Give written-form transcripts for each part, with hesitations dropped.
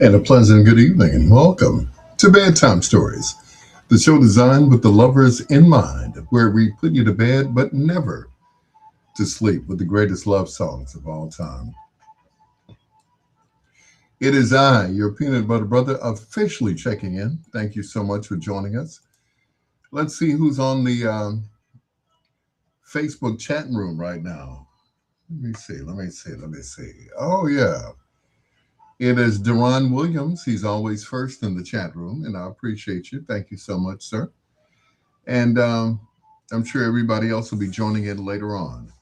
And a pleasant good evening and welcome to Bedtime Stories, the show designed with the lovers in mind, where we put you to bed but never to sleep with the greatest love songs of all time. It is I, your peanut butter brother, officially checking in. Thank you so much for joining us. Let's see who's on the Facebook chat room right now. Let me see. Oh, yeah. It is Deron Williams. He's always first in the chat room, and I appreciate you. Thank you so much, sir. And I'm sure everybody else will be joining in later on.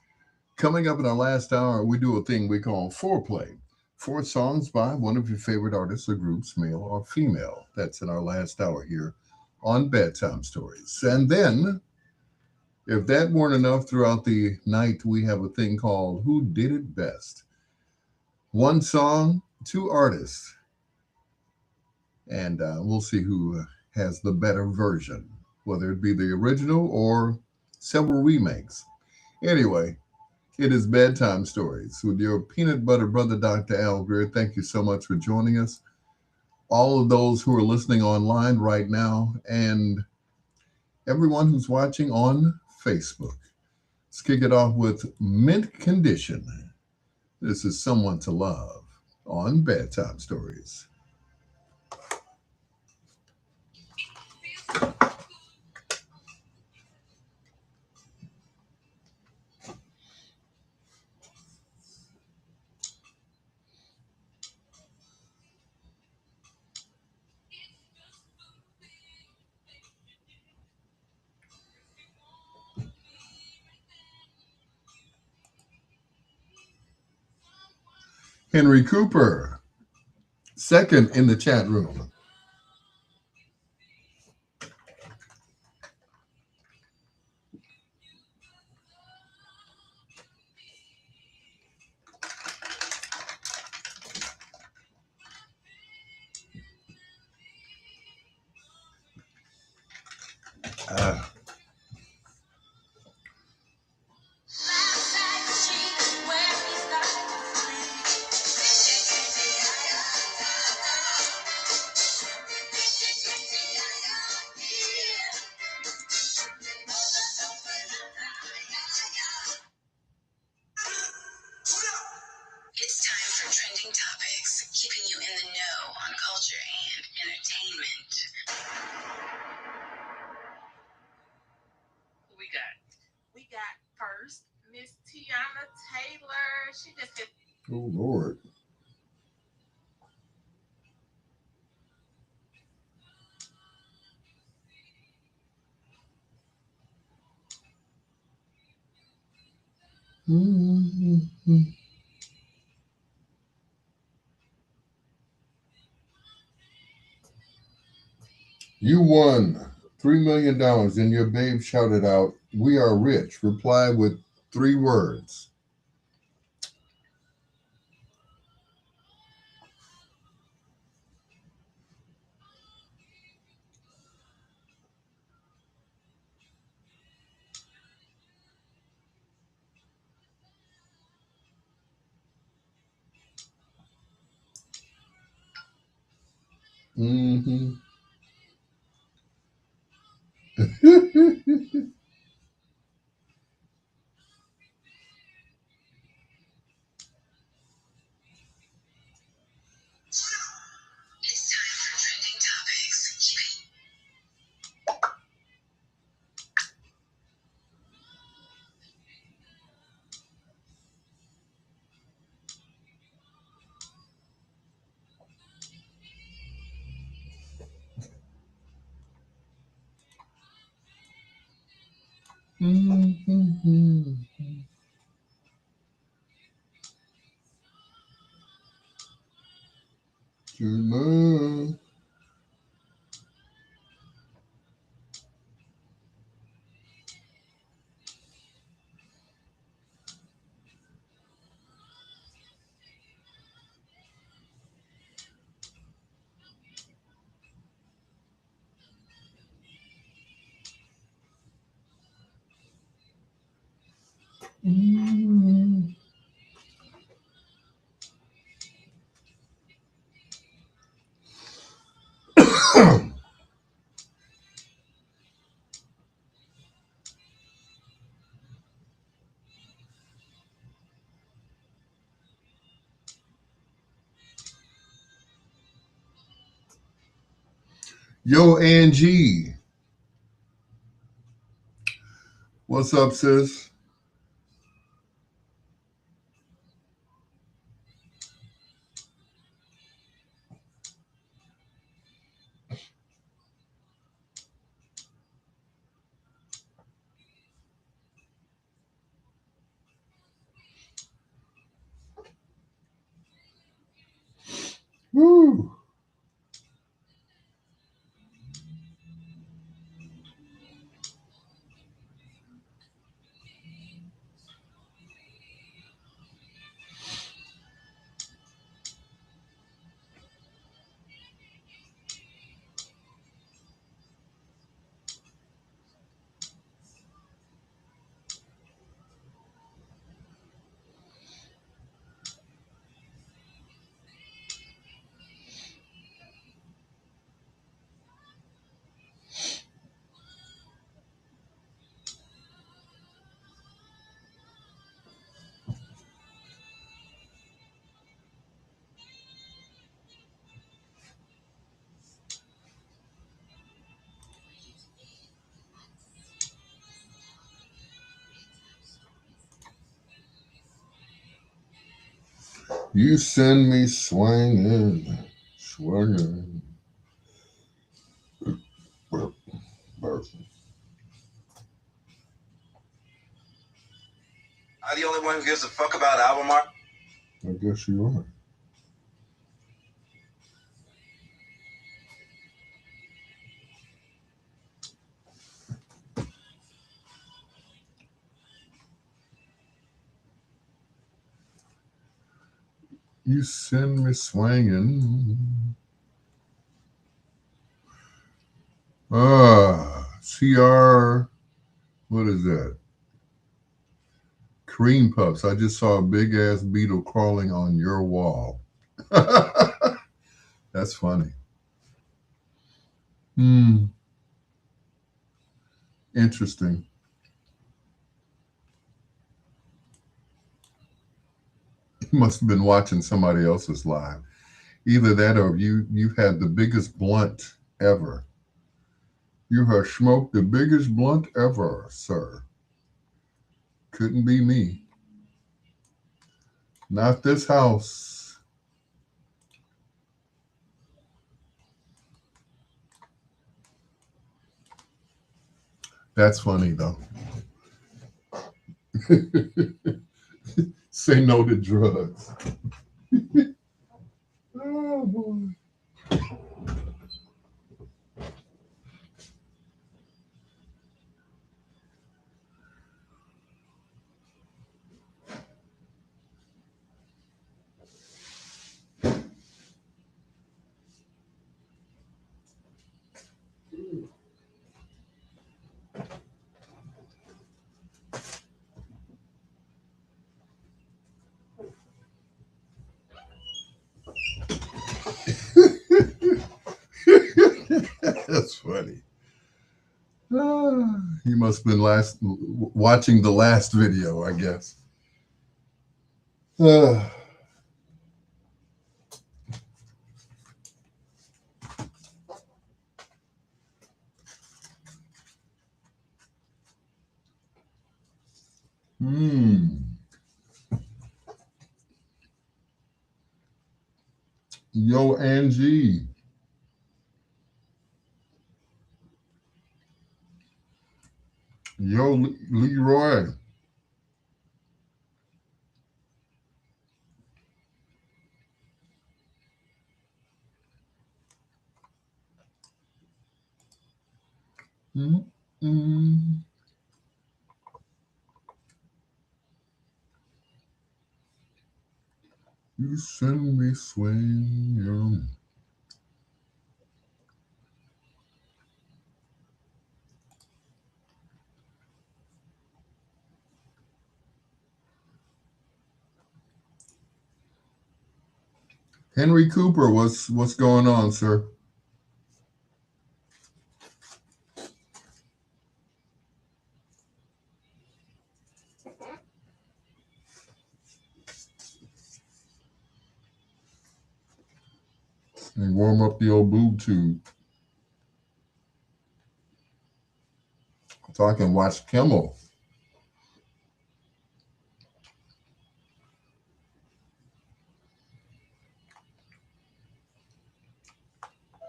Coming up in our last hour, we do a thing we call foreplay. Four songs by one of your favorite artists or groups, male or female. That's in our last hour here on Bedtime Stories. And then, if that weren't enough throughout the night, we have a thing called Who Did It Best? One song, two artists, and we'll see who has the better version, whether it be the original or several remakes. Anyway, it is Bedtime Stories with your peanut butter brother, Dr. Al Greer. Thank you so much for joining us. All of those who are listening online right now, and everyone who's watching on Facebook. Let's kick it off with Mint Condition. This is Someone to Love on Bedtime Stories. Henry Cooper, second in the chat room. Uh, It's time for trending topics, keeping you in the know on culture and entertainment. Who we got? We got first Miss Tiana Taylor. She just did. oh, Lord. You won $3 million, and your babe shouted out, "We are rich." Reply with 3 words. Mm-hmm. It's time for trending topics. Mm-hmm. To love. Mm. Yo, Angie, what's up, sis? Woo. You send me swinging, swinging. Burp, burp. Am I the only one who gives a fuck about album art? I guess you are. You send me swinging. CR, what is that? Cream puffs. I just saw a big ass beetle crawling on your wall. That's funny. Hmm. Interesting. You must have been watching somebody else's live. Either that or you've had the biggest blunt ever. You have smoked the biggest blunt ever, sir. Couldn't be me. Not this house. That's funny though. Say no to drugs. Oh boy. funny. He must have been watching the last video, I guess. Uh, hmm. Yo, Angie. Yo, Leroy. Mm-mm. You send me swinging. Henry Cooper, what's going on, sir? And warm up the old boob tube so I can watch Kimmel.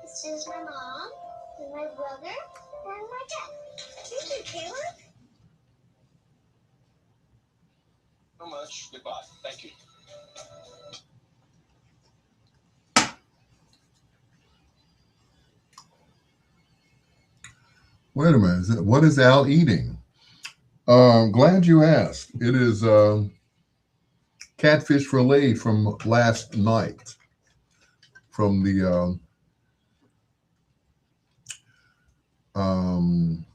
This is my mom, and my brother, and my dad. Thank you, Caleb. So much. Goodbye. Thank you. Wait a minute. What is Al eating? Glad you asked. It is catfish fillet from last night from um,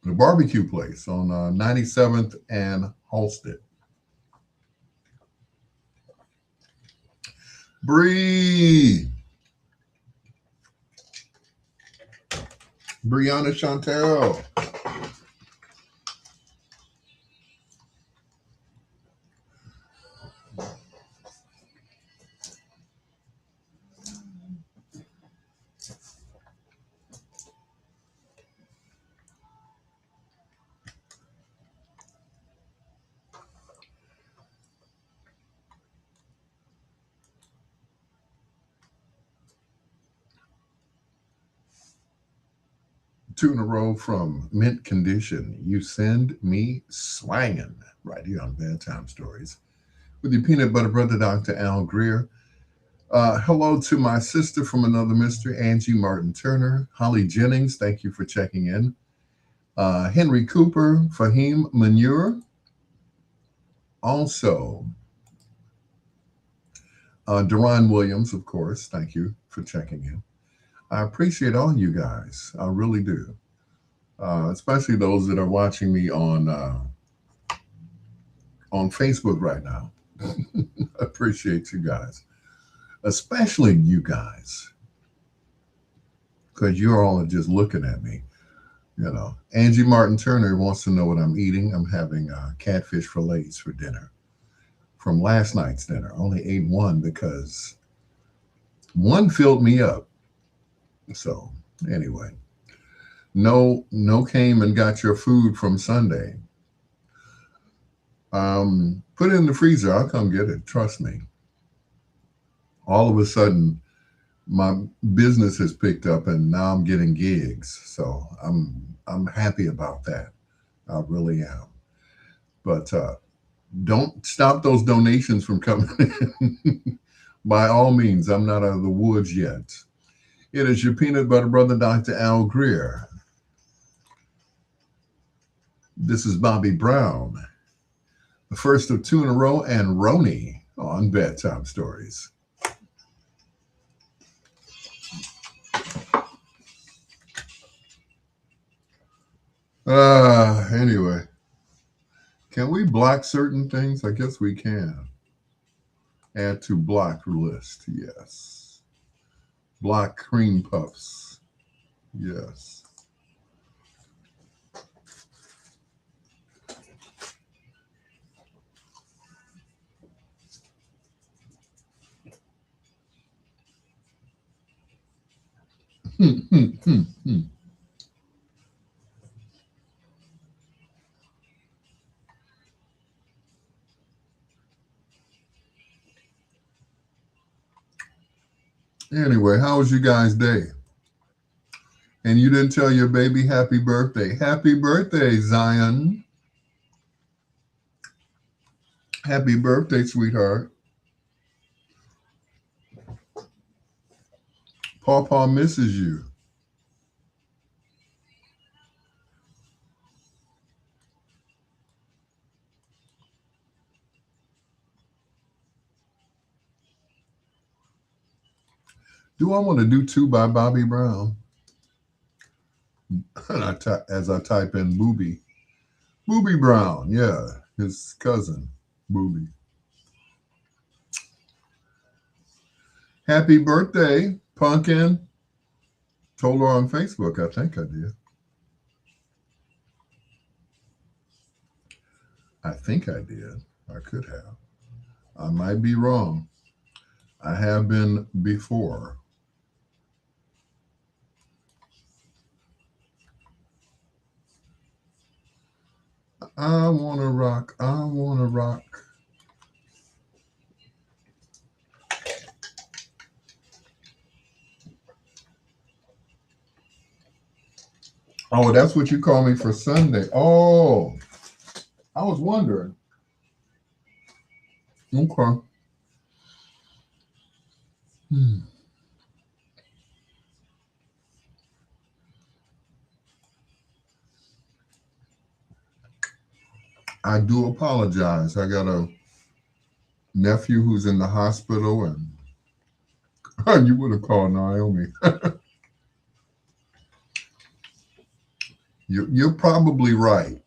the barbecue place on 97th and Halsted. Bree, Brianna Chantel. Two in a row from Mint Condition. You send me swangin' right here on Bedtime Stories with your peanut butter brother, Dr. Al Greer. Hello to my sister from another mister, Angie Martin Turner. Holly Jennings, thank you for checking in. Henry Cooper, Fahim Manure. Also, Deron Williams, of course, thank you for checking in. I appreciate all you guys. I really do. Especially those that are watching me on Facebook right now. I appreciate you guys, especially you guys, because you're all just looking at me. You know, Angie Martin Turner wants to know what I'm eating. I'm having catfish fillets for dinner from last night's dinner. Only ate one because one filled me up. So anyway, no came and got your food from Sunday. Put it in the freezer. I'll come get it. Trust me. All of a sudden, my business has picked up, and now I'm getting gigs. So I'm happy about that. I really am. But don't stop those donations from coming in. By all means, I'm not out of the woods yet. It is your peanut butter brother, Dr. Al Greer. This is Bobby Brown, the first of two in a row, and Roni on Bedtime Stories. Anyway, can we block certain things? I guess we can. Add to block list, yes. Block cream puffs. Yes. Anyway, how was you guys' day? And you didn't tell your baby happy birthday. Happy birthday, Zion. Happy birthday, sweetheart. Pawpaw misses you. Do I want to do two by Bobby Brown? And as I type in Booby. Booby Brown, yeah, his cousin, Booby. Happy birthday, Pumpkin. Told her on Facebook, I think I did. I think I did. I could have. I might be wrong. I have been before. I wanna rock. I wanna rock. Oh, that's what you call me for Sunday. Oh, I was wondering. Okay. Hmm. I do apologize. I got a nephew who's in the hospital, and you would have called Naomi. You're probably right.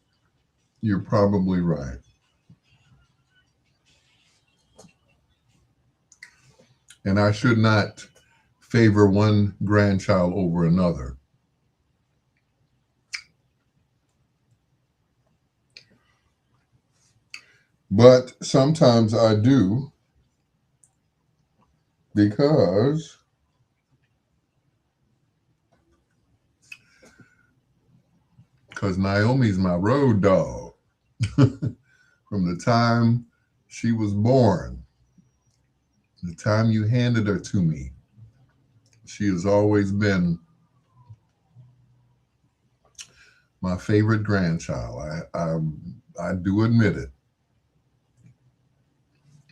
You're probably right. And I should not favor one grandchild over another. But sometimes I do because Naomi's my road dog. From the time she was born, the time you handed her to me, she has always been my favorite grandchild. I do admit it.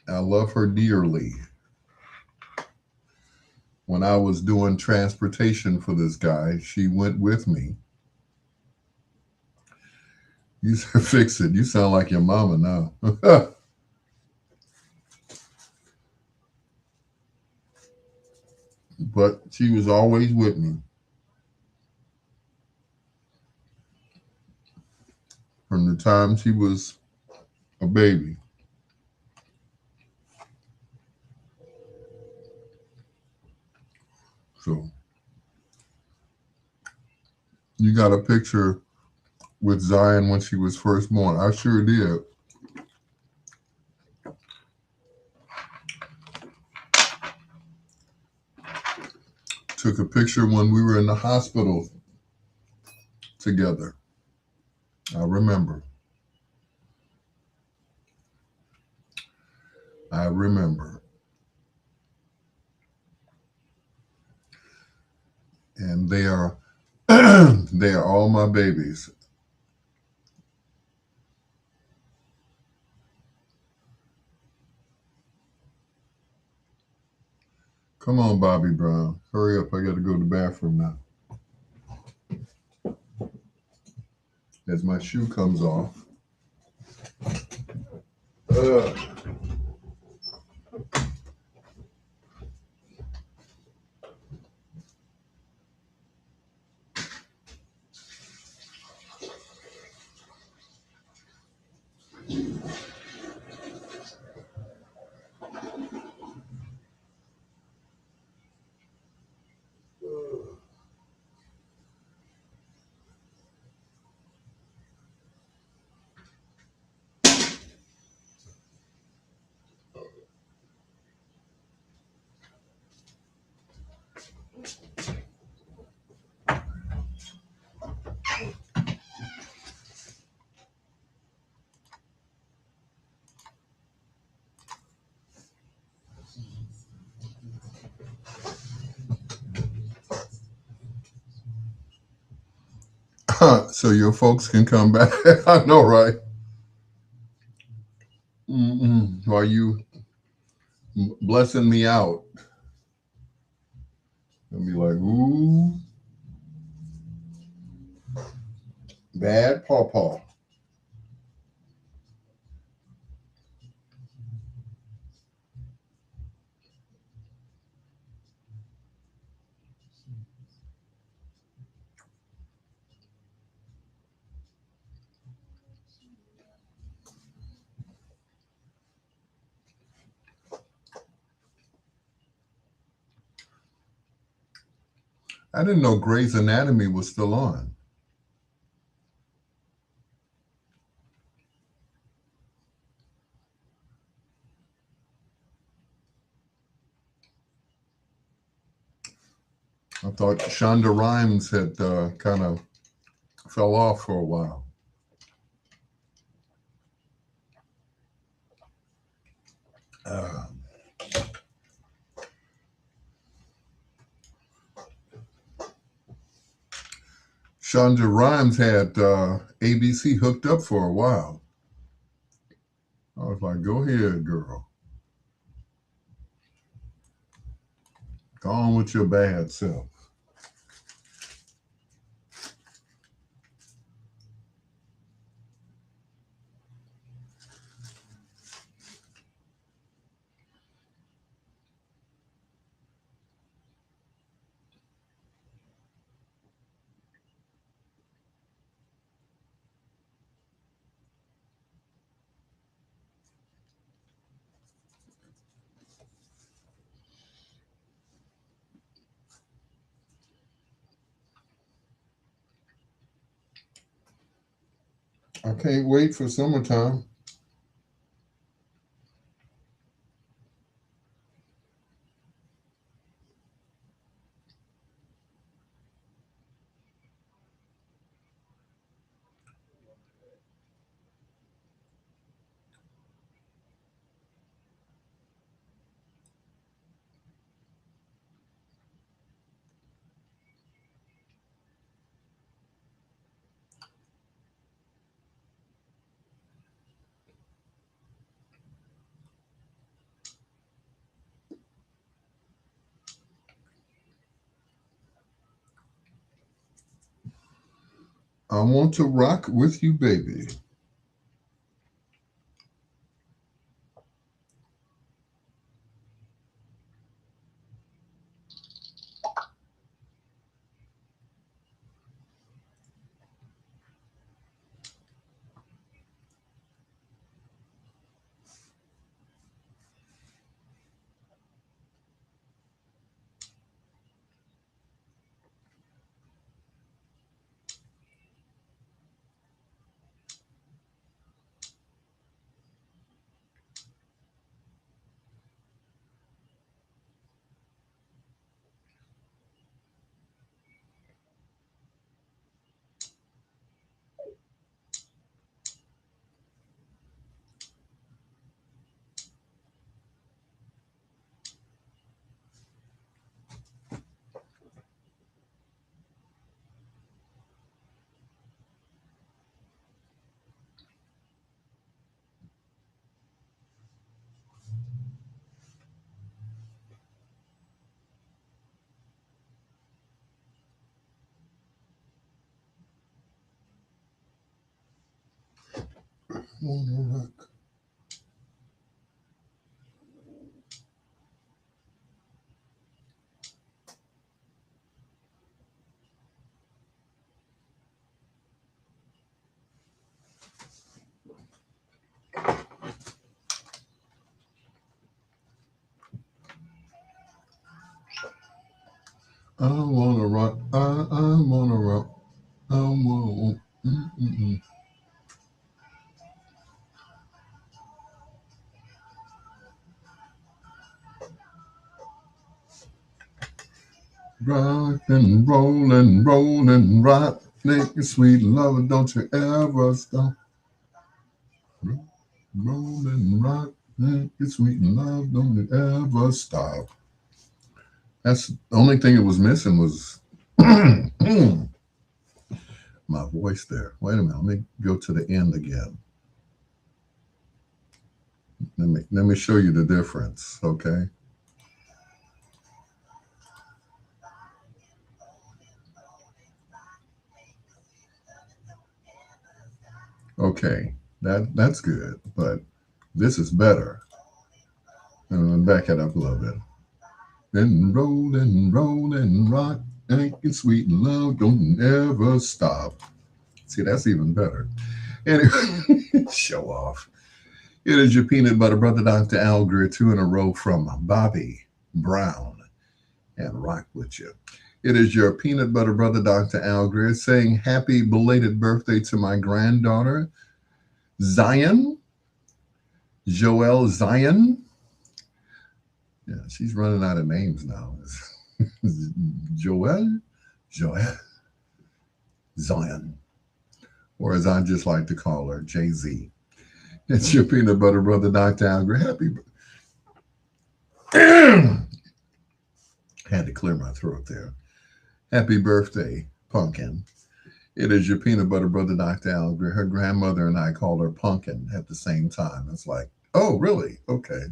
I love her dearly. When I was doing transportation for this guy, she went with me. You said, fix it. You sound like your mama now. But she was always with me from the time she was a baby. So you got a picture with Zion when she was first born. I sure did. Took a picture when we were in the hospital together. I remember. I remember. And they are they are all my babies. Come on, Bobby Brown. Hurry up. I got to go to the bathroom now. As my shoe comes off. Ugh. So your folks can come back. I know, right? While you blessing me out, and be like, ooh, bad pawpaw. I didn't know Grey's Anatomy was still on. I thought Shonda Rhimes had kind of fell off for a while. Uh, Shonda Rhimes had ABC hooked up for a while. I was like, go ahead, girl. Go on with your bad self. I can't wait for summertime. I want to rock with you, baby. Wanna rock. I wanna rock. I wanna rock. I wanna. Mm-mm-mm. Rock and roll and roll and rock. Make it sweet love. Don't you ever stop. Rock, roll and rock. Make it sweet love. Don't you ever stop. That's the only thing it was missing was my voice there. Wait a minute. Let me go to the end again. Let me show you the difference. Okay. Okay. That's good, but this is better. Back it up a little bit. Then roll and rock, ain't sweet and love don't ever stop. See, that's even better. Anyway, show off. It is your peanut butter brother, Dr. Al Greer, two in a row from Bobby Brown and Rock with you. It is your peanut butter brother, Dr. Al Greer, saying happy belated birthday to my granddaughter, Zion, Joelle Zion. Yeah, she's running out of names now. Joelle, Joelle, Zion, or as I just like to call her, Jay Z. It's your peanut butter brother, Dr. Al Greer. Happy. Had to clear my throat there. Happy birthday, Pumpkin. It is your peanut butter brother, Dr. Al Greer. Her grandmother and I called her Pumpkin at the same time. It's like, oh, really? Okay.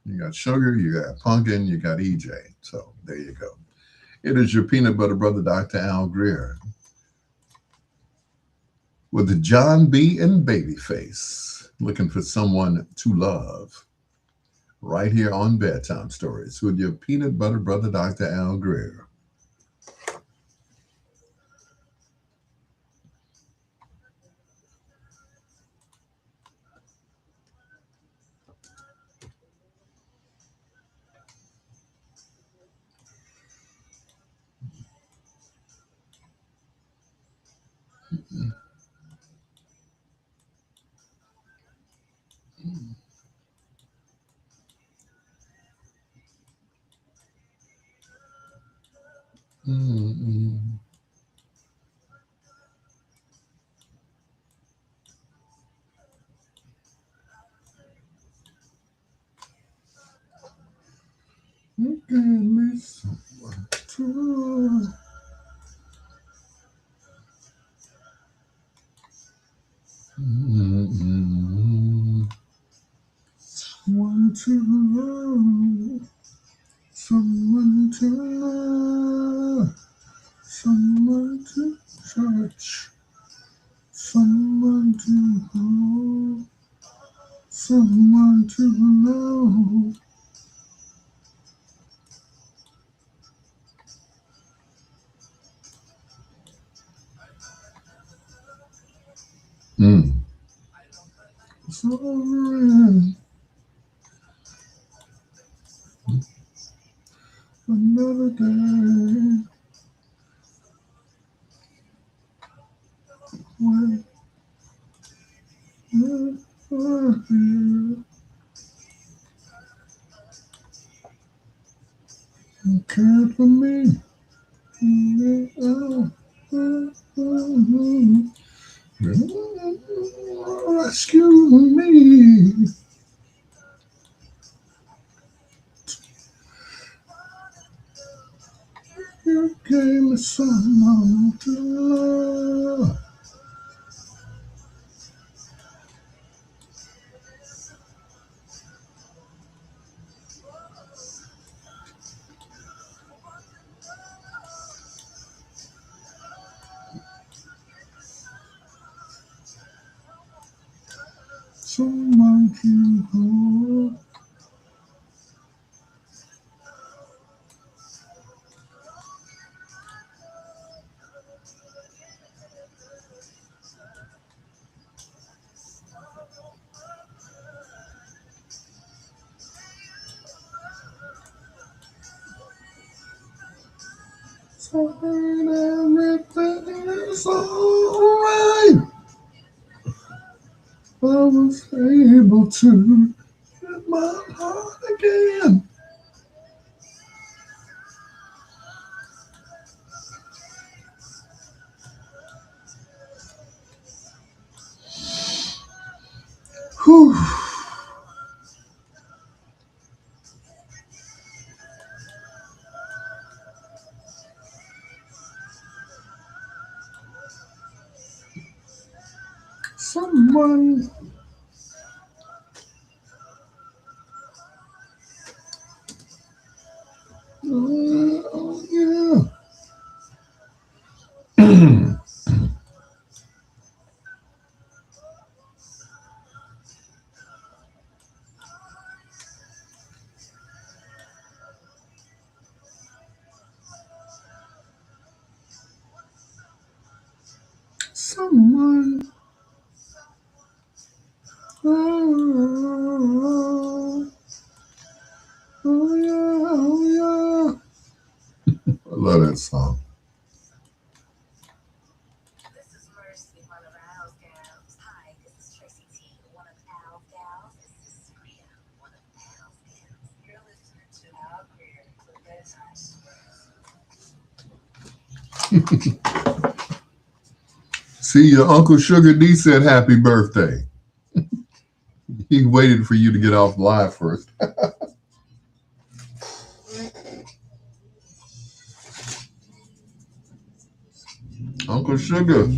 You got Sugar, you got Pumpkin, you got EJ. So there you go. It is your peanut butter brother, Dr. Al Greer, with the John B. and Babyface, looking for someone to love. Right here on Bedtime Stories with your peanut butter brother, Dr. Al Greer. Mm-mm. Give me someone to mm-mm. Someone to love, someone to love, someone to touch, someone to hold, someone to love. Mm. So another day when you're here, you care for me. Rescue me. You gave me someone to love. Someone to hold. So everything is alright. I was able to get my heart again. Whew. Someone. Oh, yeah. Someone. Oh, oh, yeah, oh, yeah. I love that song. This is Mercy, one of Al's gals. Hi, this is Tracy T, one of Al's gals. This is Greer, one of Al's gals. You're listening to Al Greer with Bedtime. See, your Uncle Sugar D said happy birthday. He waited for you to get off live first. Uncle Sugar.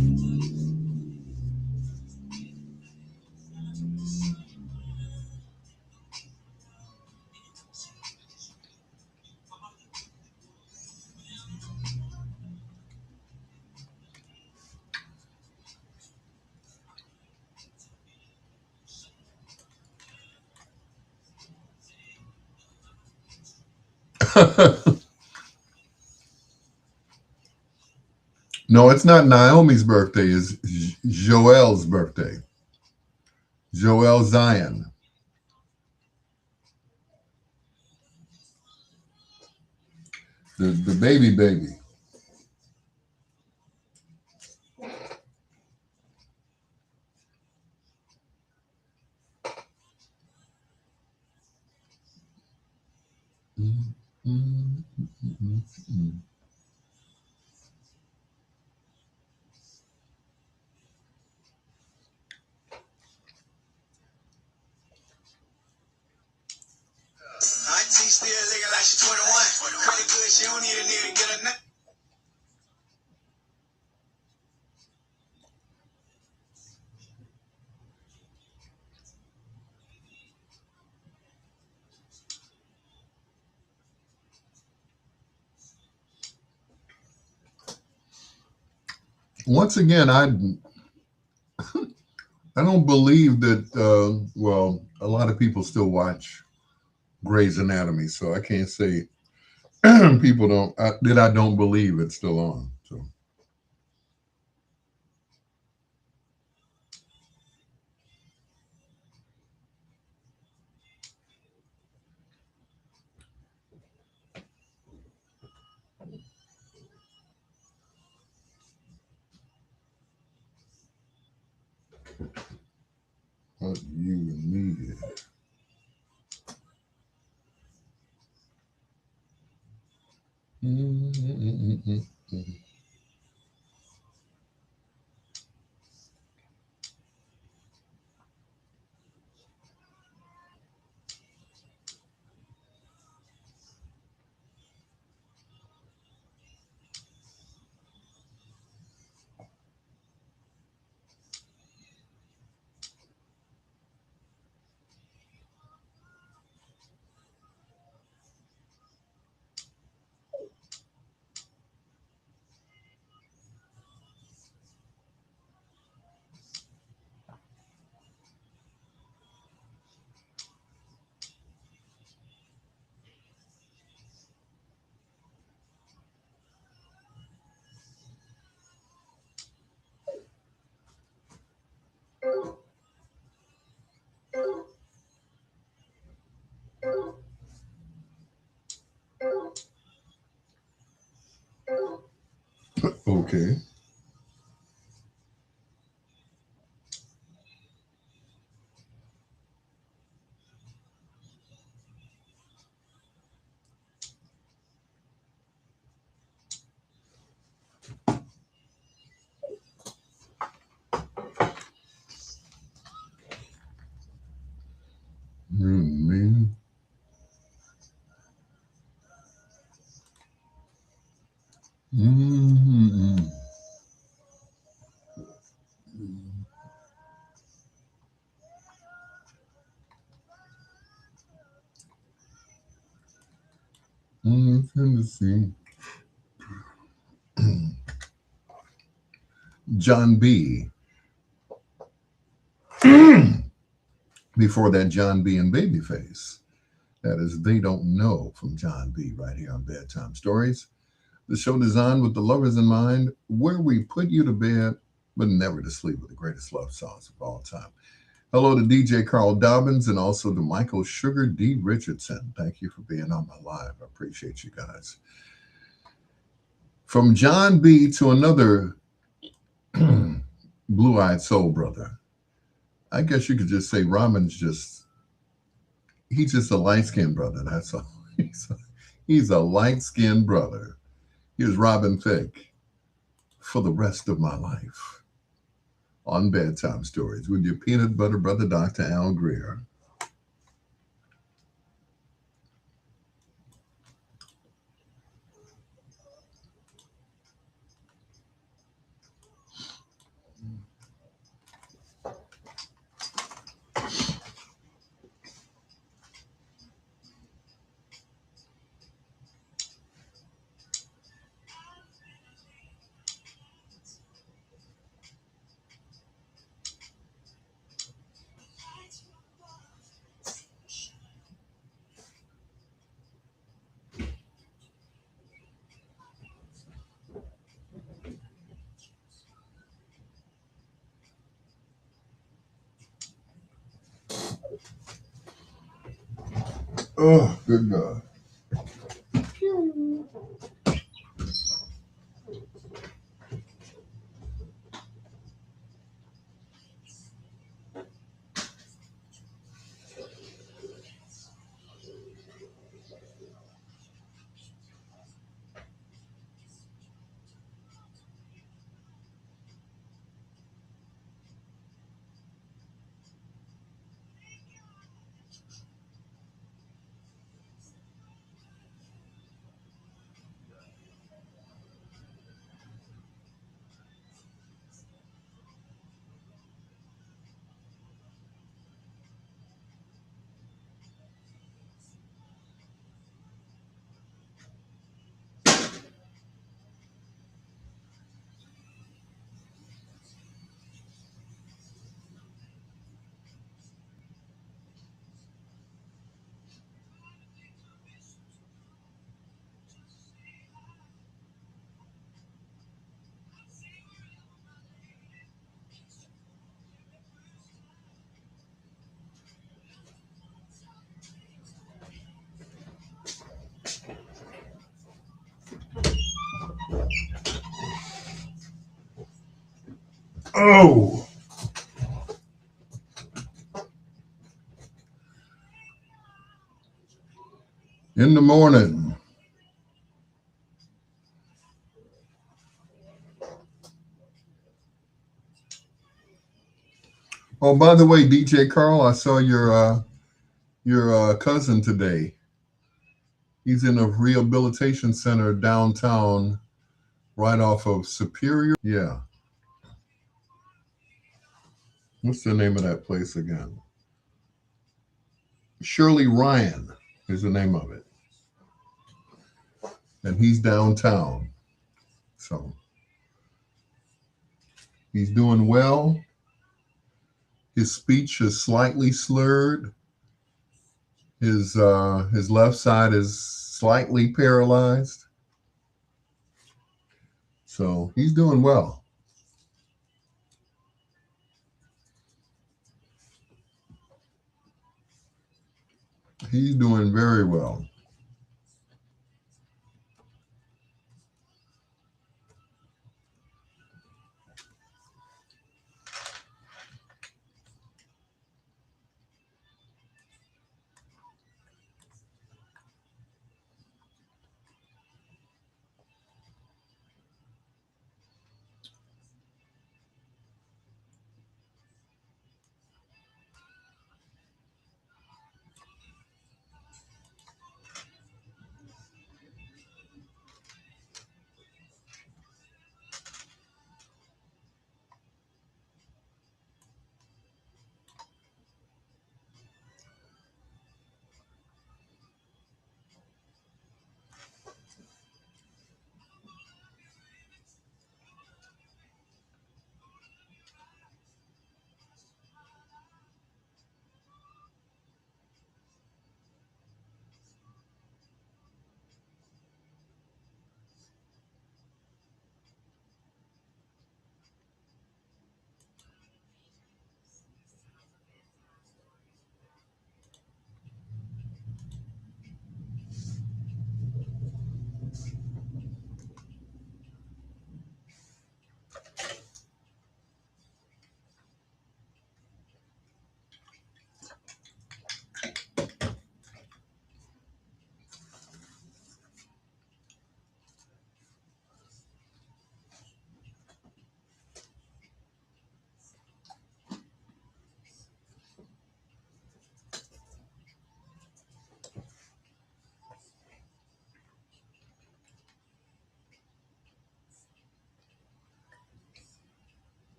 No, it's not Naomi's birthday. It's Joel's birthday. Joel Zion, the baby baby. Mm, mm, mm, mm, Auntie still looking like she's 21. Pretty good, she don't need a nigga to get her nut. Once again, I don't believe that. Well, a lot of people still watch Grey's Anatomy, so I can't say people don't that I don't believe it's still on. So what you needed. Mm, mm, mm, mm, mm. Okay. Man. Mm, mm, Tennessee. John B. Before that, John B. and Babyface. That is They Don't Know from John B. right here on Bedtime Stories. The show designed with the lovers in mind, where we put you to bed, but never to sleep with the greatest love songs of all time. Hello to DJ Carl Dobbins and also to Michael Sugar D. Richardson. Thank you for being on my live. I appreciate you guys. From John B. to another blue eyed soul brother. I guess you could just say he's just a light skinned brother. That's all. He's a light skinned brother. Here's Robin Thicke for the rest of my life on Bedtime Stories with your peanut butter brother, Dr. Al Greer. Oh, good God. Oh, in the morning. Oh, by the way, DJ Carl, I saw your cousin today. He's in a rehabilitation center downtown, right off of Superior. Yeah, what's the name of that place again? Shirley Ryan is the name of it, and he's downtown. So he's doing well. His speech is slightly slurred. His left side is slightly paralyzed. So he's doing well. He's doing very well.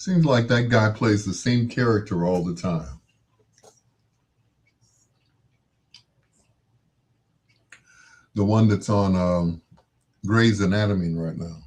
Seems like that guy plays the same character all the time. The one that's on Grey's Anatomy right now.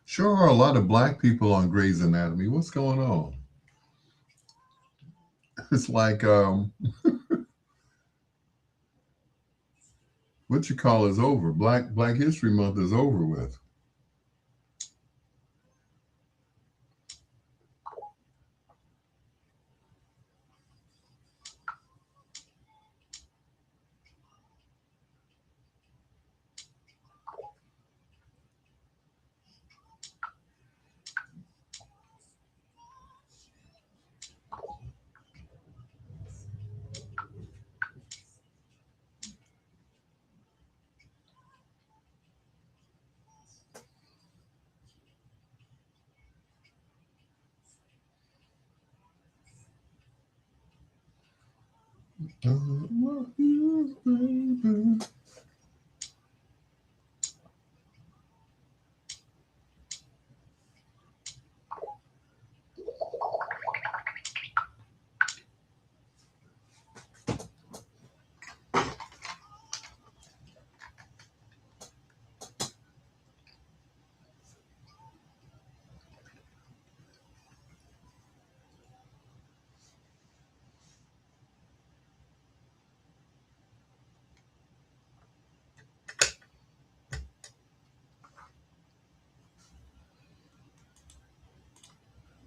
Sure are a lot of black people on Grey's Anatomy. What's going on? It's like what you call is over. Black History Month is over with.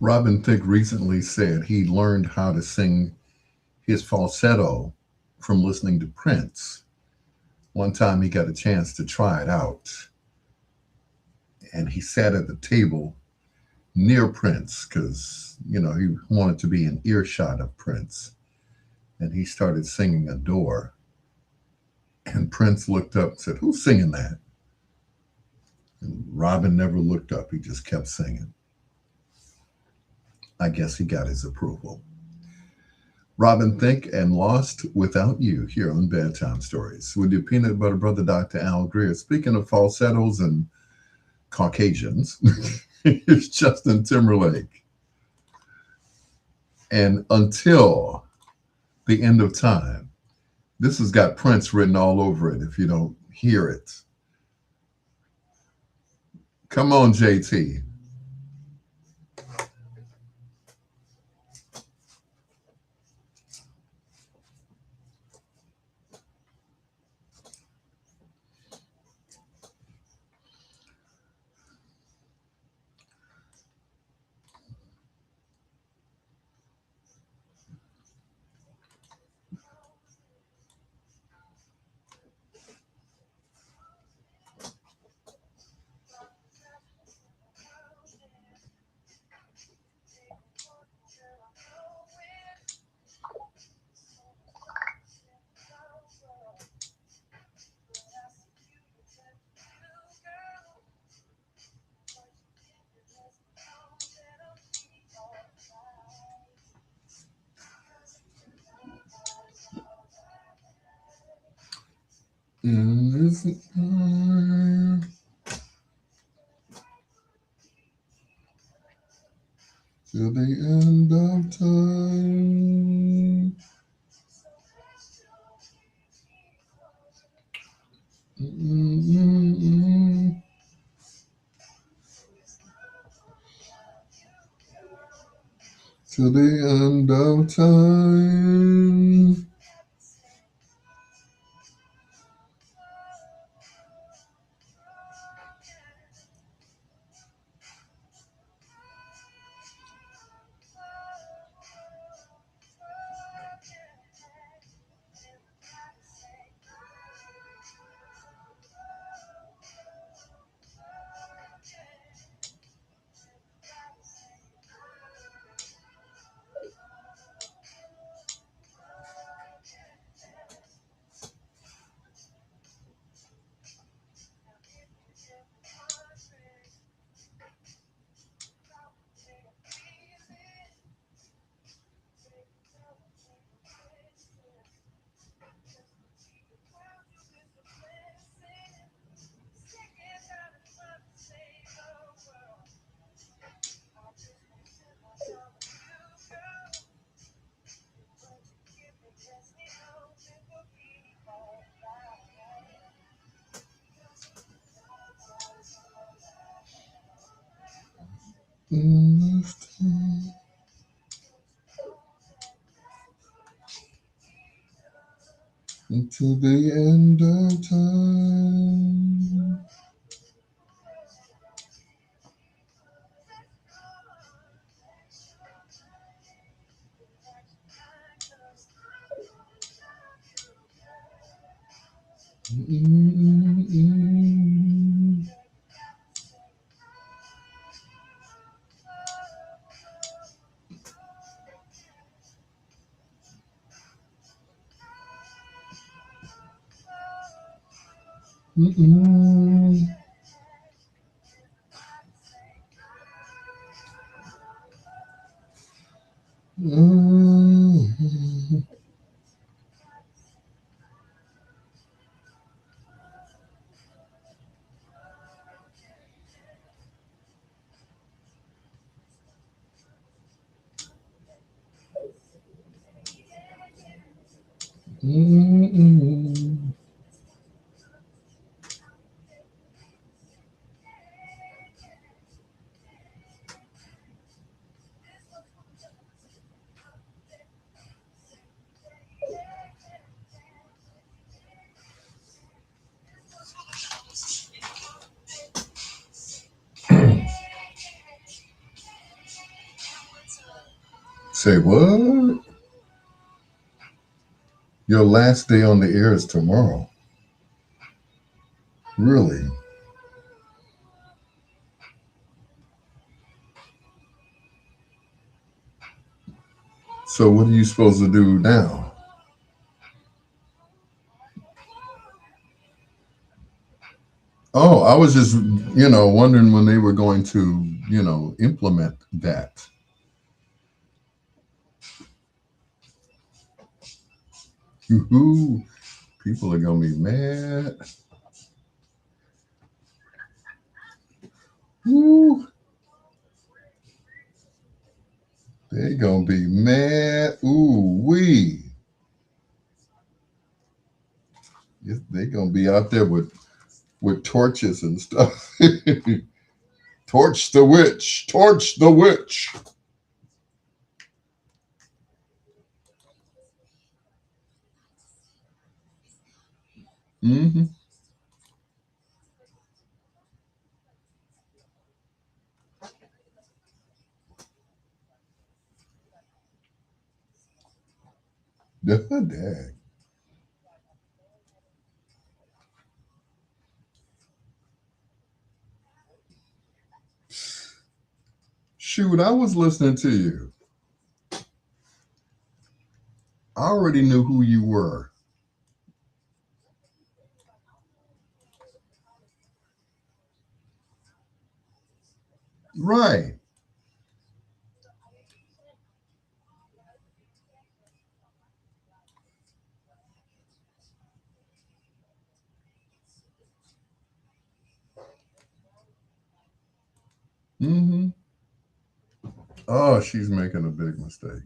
Robin Thicke recently said he learned how to sing his falsetto from listening to Prince. One time he got a chance to try it out, and he sat at the table near Prince because, he wanted to be in earshot of Prince. And he started singing Adore. And Prince looked up and said, "Who's singing that?" And Robin never looked up. He just kept singing. I guess he got his approval. Robin Thicke and Lost Without You here on Bedtime Stories with your peanut butter brother, Dr. Al Greer. Speaking of falsettos and Caucasians, here's Justin Timberlake. And Until the End of Time. This has got Prince written all over it if you don't hear it. Come on, JT. till the end of time. Mm-mm-mm. Till the end of time. Until the end of time. Mm-mm-mm. Mm-mm. Mm-mm. Mm-mm. Say what? Your last day on the air is tomorrow. Really? So what are you supposed to do now? Oh, I was just, wondering when they were going to, implement that. Woohoo! People are gonna be mad. Woo! They gonna be mad. Ooh wee! They gonna be out there with torches and stuff. Torch the witch! Torch the witch! Mm-hmm. Dang. Shoot, I was listening to you. I already knew who you were. Right. Mm-hmm. Oh, she's making a big mistake.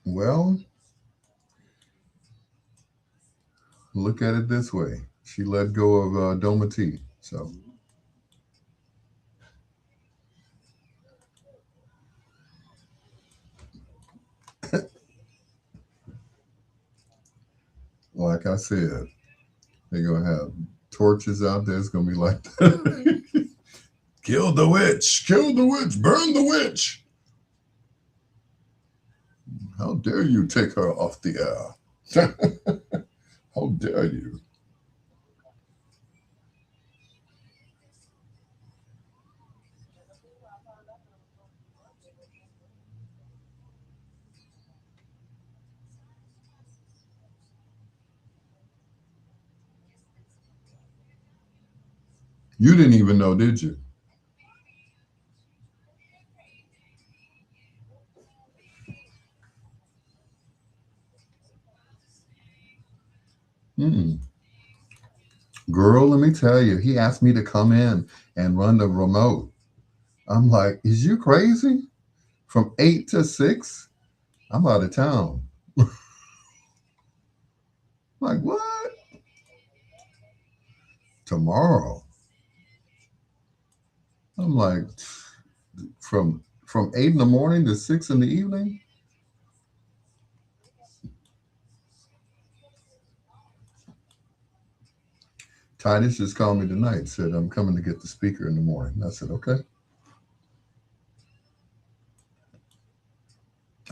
Well, look at it this way. She let go of Doma T. So, like I said, they're going to have torches out there. It's going to be like, kill the witch, kill the witch, burn the witch. How dare you take her off the air? How dare you? You didn't even know, did you? Mm-mm. Girl, let me tell you, he asked me to come in and run the remote. I'm like, is you crazy? From 8 to 6? I'm out of town. Like, what? Tomorrow. I'm like, from 8 in the morning to 6 in the evening? Titus just called me tonight, said I'm coming to get the speaker in the morning. I said, okay.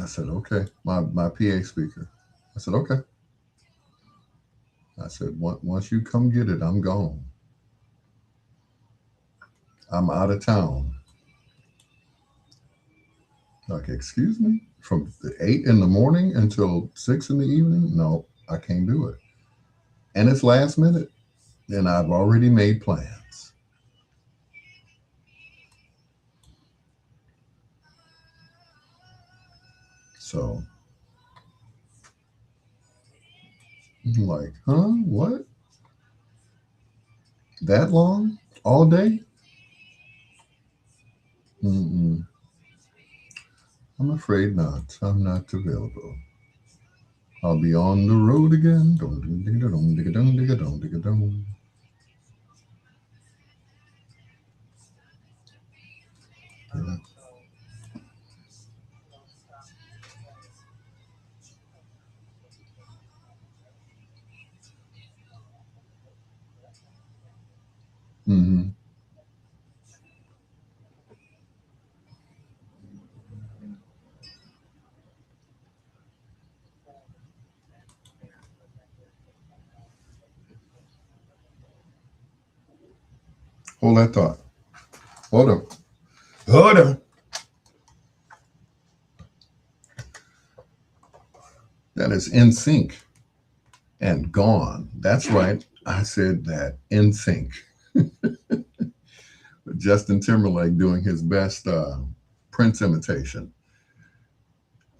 I said, okay. My PA speaker. I said, okay. I said, once you come get it, I'm gone. I'm out of town. Like, excuse me? From the 8 in the morning until 6 in the evening? No, I can't do it. And it's last minute. And I've already made plans. So I'm like, huh? What? That long? All day? Mm-mm. I'm afraid not. I'm not available. I'll be on the road again. Dum, dum, digga, dum, digga, dum, digga, dum, digga, dum. Yeah. Mm-hmm. Hold that thought. Hold on. Hold on. That is in sync and gone. That's right. I said that in sync. Justin Timberlake doing his best Prince imitation.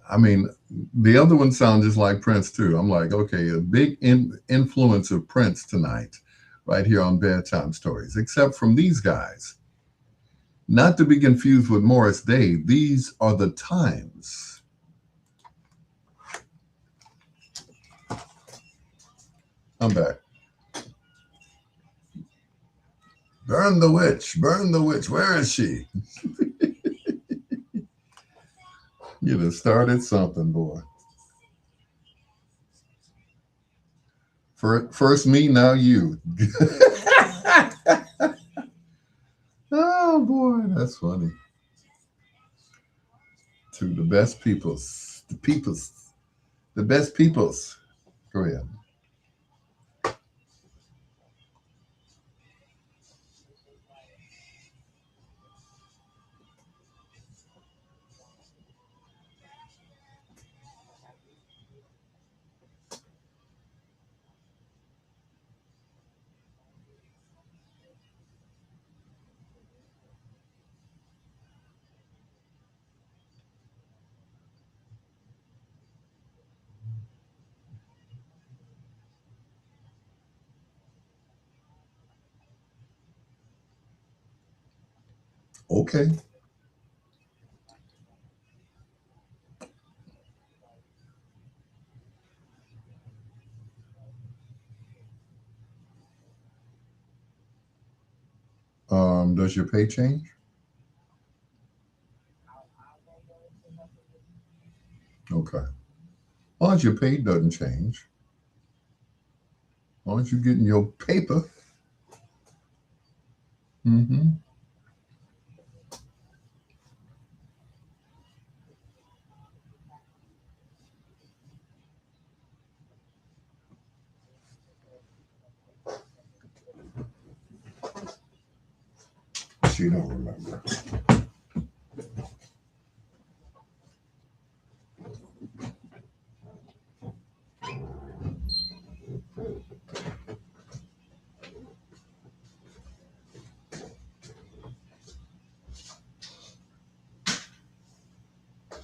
I mean, the other ones sound just like Prince too. I'm like, okay, a big influence of Prince tonight, right here on Bedtime Stories. Except from these guys, not to be confused with Morris Day. These are the times. I'm back. Burn the witch. Burn the witch. Where is she? You done started something, boy. First me, now you. Oh boy, that's funny. To the best peoples, the best peoples. Go ahead. Okay. Does your pay change? Okay. As long as your pay doesn't change, as long as you're getting your paper. Mm-hmm. She don't remember.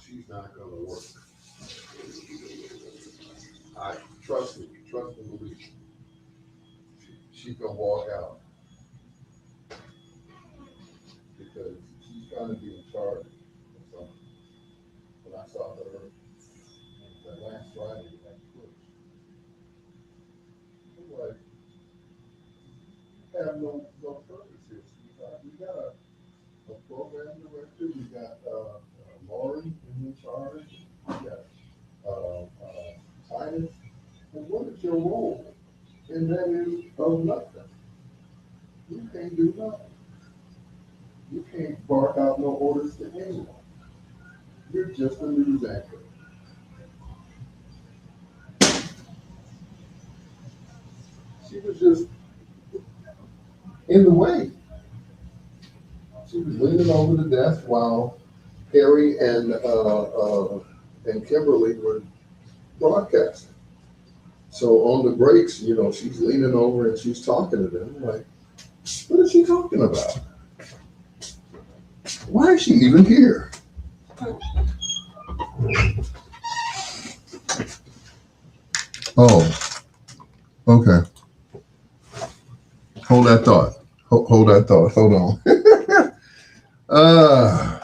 She's not gonna work. I trust me. Trust and believe. She can walk out because she's trying to be in charge. So when I saw her that last Friday at church, I'm like, have no purpose here, sweetheart. We got a program director. We got Lauren in charge. We got Titus. And what is your role? And that is of nothing. You can't do nothing. You can't bark out no orders to anyone. You're just a news anchor. She was just in the way. She was leaning over the desk while Harry and Kimberly were broadcasting. So on the breaks, she's leaning over and she's talking to them. Like, what is she talking about? Why is she even here? Oh, okay. Hold that thought. Hold that thought. Hold on. uh,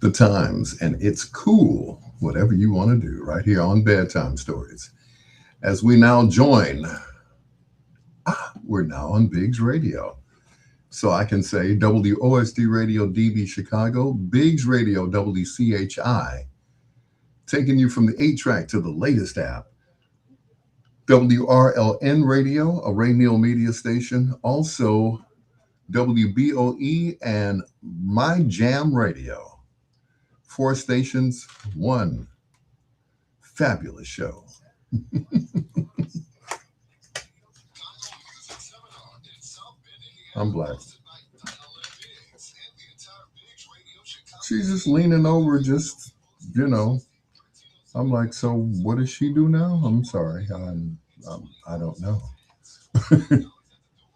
the times, and it's cool. Whatever you want to do, right here on Bedtime Stories. As we now join, we're now on Biggs Radio. So I can say WOSD Radio DB Chicago, Biggs Radio WCHI, taking you from the 8 track to the latest app. WRLN Radio, a Ray Neal media station. Also, WBOE and My Jam Radio. 4 stations, one fabulous show. I'm blessed. She's just leaning over, just, you know. I'm like, so what does she do now? I'm sorry. I don't know.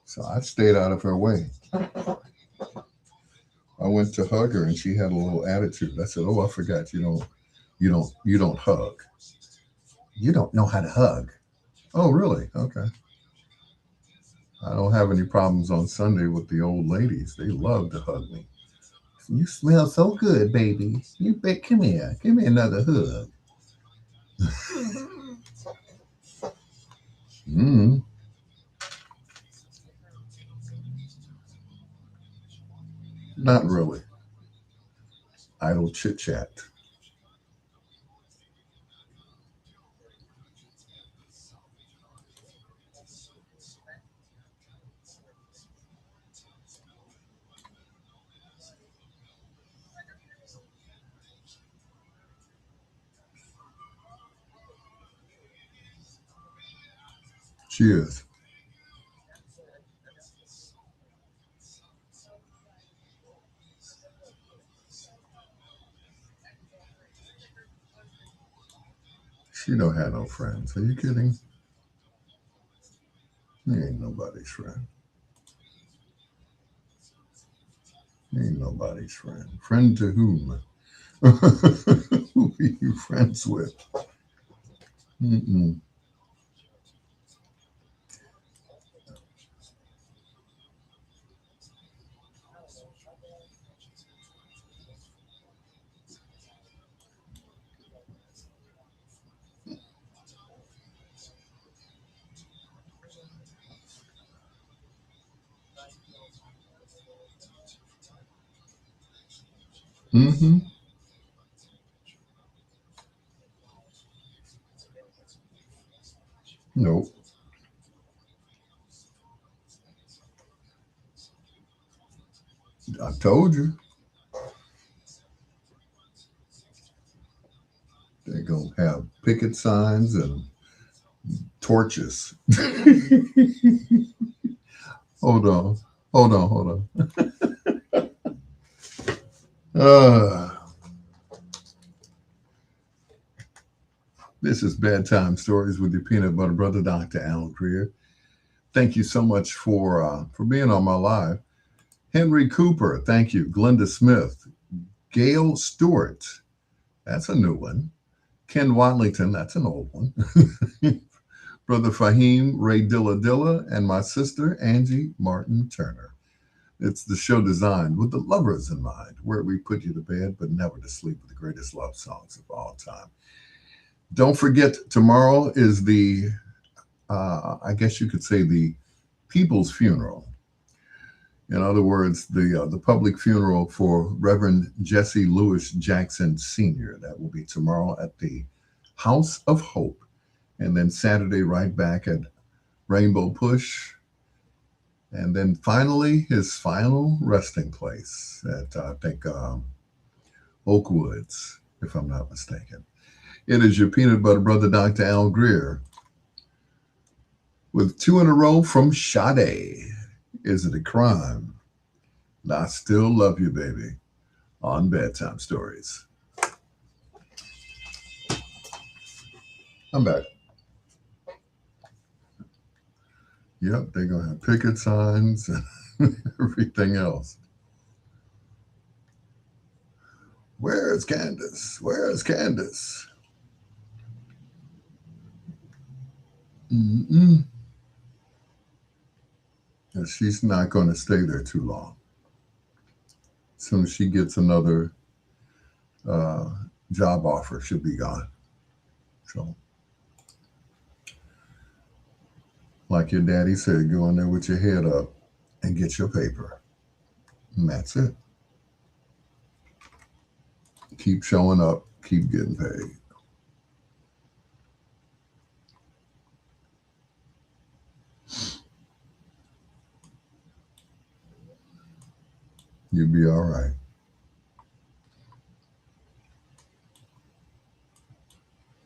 So I stayed out of her way. I went to hug her and she had a little attitude. I said, "Oh, I forgot. You don't hug. You don't know how to hug." Oh, really? Okay. I don't have any problems on Sunday with the old ladies. They love to hug me. You smell so good, baby. Come here. Give me another hug. Mm, not really. Idle chit chat. Cheers. She don't have no friends. Are you kidding? He ain't nobody's friend. He ain't nobody's friend. Friend to whom? Who are you friends with? Mm-mm. Mm-hmm. Nope. I told you they're gonna have picket signs and torches. Hold on. Hold on. Hold on. Uh, this is Bedtime Stories with your peanut butter brother, Dr. Al Greer. Thank you so much for being on my live. Henry Cooper, thank you. Glenda Smith, Gail Stewart, that's a new one. Ken Watlington, that's an old one. Brother Fahim Ray Dilla Dilla, and my sister Angie Martin Turner. It's the show designed with the lovers in mind, where we put you to bed but never to sleep with the greatest love songs of all time. Don't forget, tomorrow is I guess you could say, the people's funeral. In other words, the public funeral for Reverend Jesse Lewis Jackson Sr. That will be tomorrow at the House of Hope, and then Saturday right back at Rainbow Push, and then finally his final resting place at I think Oakwoods, if I'm not mistaken. It is your peanut butter brother, Dr. Al Greer, with two in a row from Sade. Is it a crime? I still love you, baby, on Bedtime Stories. I'm back. Yep, they're gonna have picket signs and everything else. Where's Candace? Where's Candace? Mm-mm. And she's not going to stay there too long. As soon as she gets another uh, job offer, she'll be gone. So, like your daddy said, go in there with your head up and get your paper. And that's it. Keep showing up, keep getting paid. You'll be all right.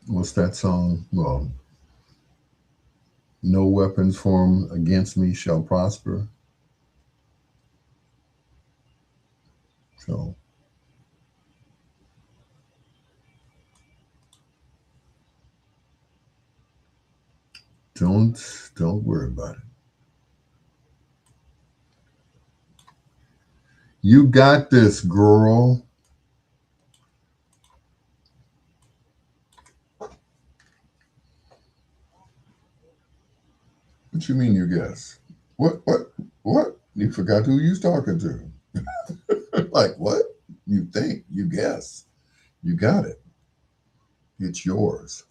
What's that song? Well, no weapons formed against me shall prosper. So, don't don't worry about it. You got this, girl. What you mean you guess? What? What? What? You forgot who you was talking to. Like what? You think, you guess. You got it. It's yours.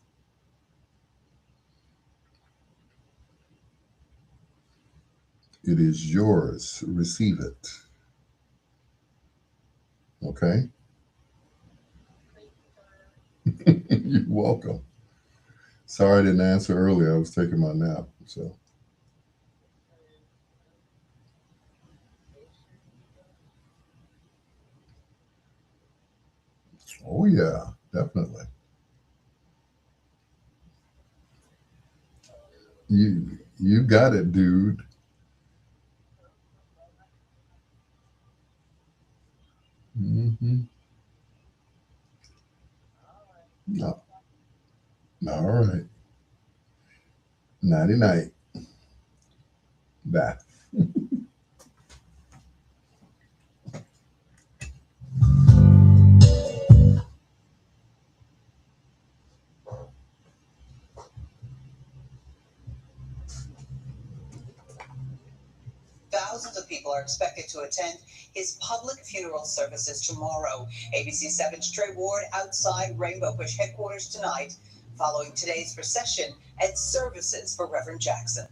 It is yours. Receive it. Okay? You're welcome. Sorry I didn't answer earlier. I was taking my nap. So, oh yeah, definitely. You you got it, dude. Hmm. No, all right. Nighty night. Bye. Thousands of people are expected to attend his public funeral services tomorrow. ABC 7's Trey Ward outside Rainbow Push headquarters tonight, following today's procession and services for Reverend Jackson.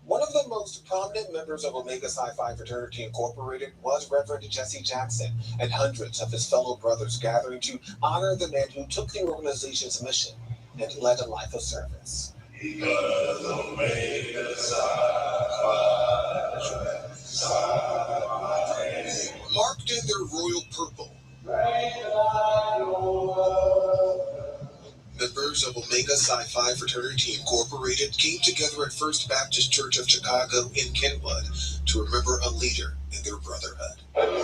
One of the most prominent members of Omega Psi Phi Fraternity Incorporated was Reverend Jesse Jackson, and hundreds of his fellow brothers gathering to honor the man who took the organization's mission and led a life of service. Because Omega marked in their royal purple, members of Omega Psi Phi Fraternity Incorporated came together at First Baptist Church of Chicago in Kentwood to remember a leader in their brotherhood.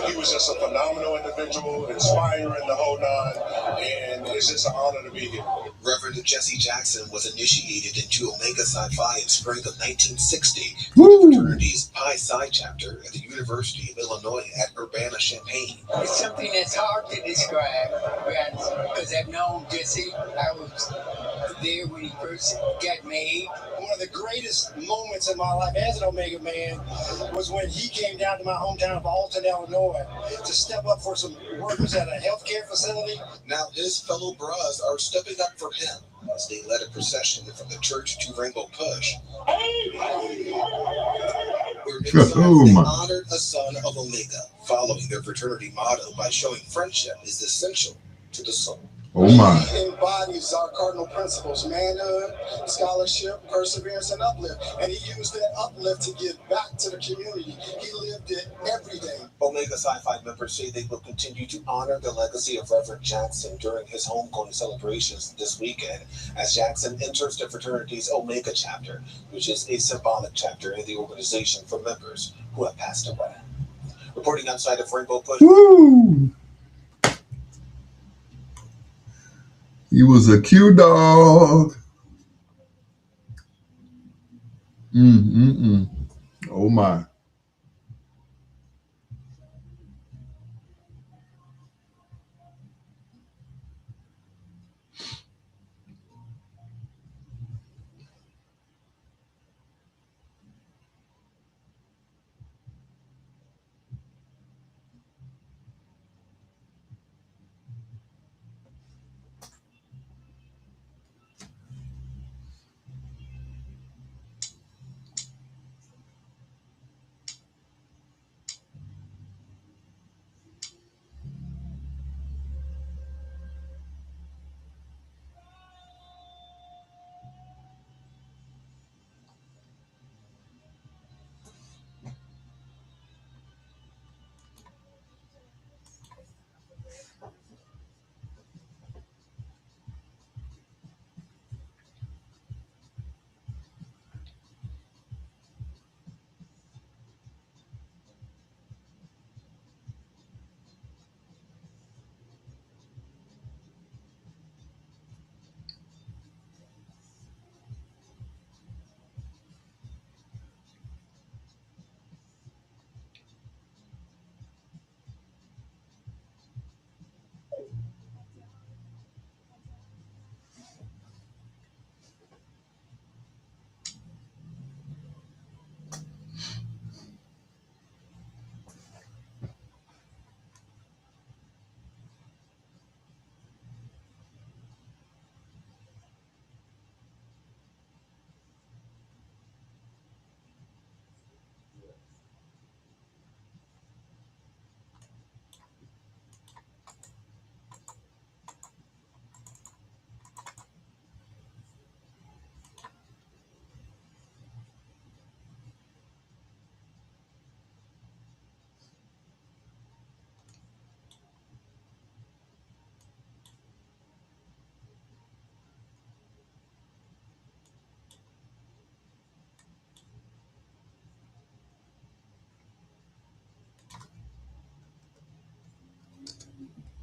He was just a phenomenal individual, inspiring the whole nine, and it's just an honor to be here. Reverend Jesse Jackson was initiated into Omega Psi Phi in spring of 1960 through the fraternity's Pi Psi chapter at the University of Illinois at Urbana-Champaign. It's something that's hard to describe, because I've known Jesse. I was there when he first got made. One of the greatest moments in my life as an Omega man was when he came down to my hometown of Alton, Illinois, to step up for some workers at a healthcare facility. Now his fellow bras are stepping up for him as they led a procession from the church to Rainbow Push, where inside they honored a son of Omega, following their fraternity motto by showing friendship is essential to the soul. Oh my. He embodies our cardinal principles: manhood, scholarship, perseverance, and uplift. And he used that uplift to give back to the community. He lived it every day. Omega Psi Phi members say they will continue to honor the legacy of Reverend Jackson during his homegoing celebrations this weekend, as Jackson enters the fraternity's Omega chapter, which is a symbolic chapter in the organization for members who have passed away. Reporting outside of Rainbow Push. Woo! He was a Q dog. Mm-mm-mm. Oh my.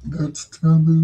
That's taboo.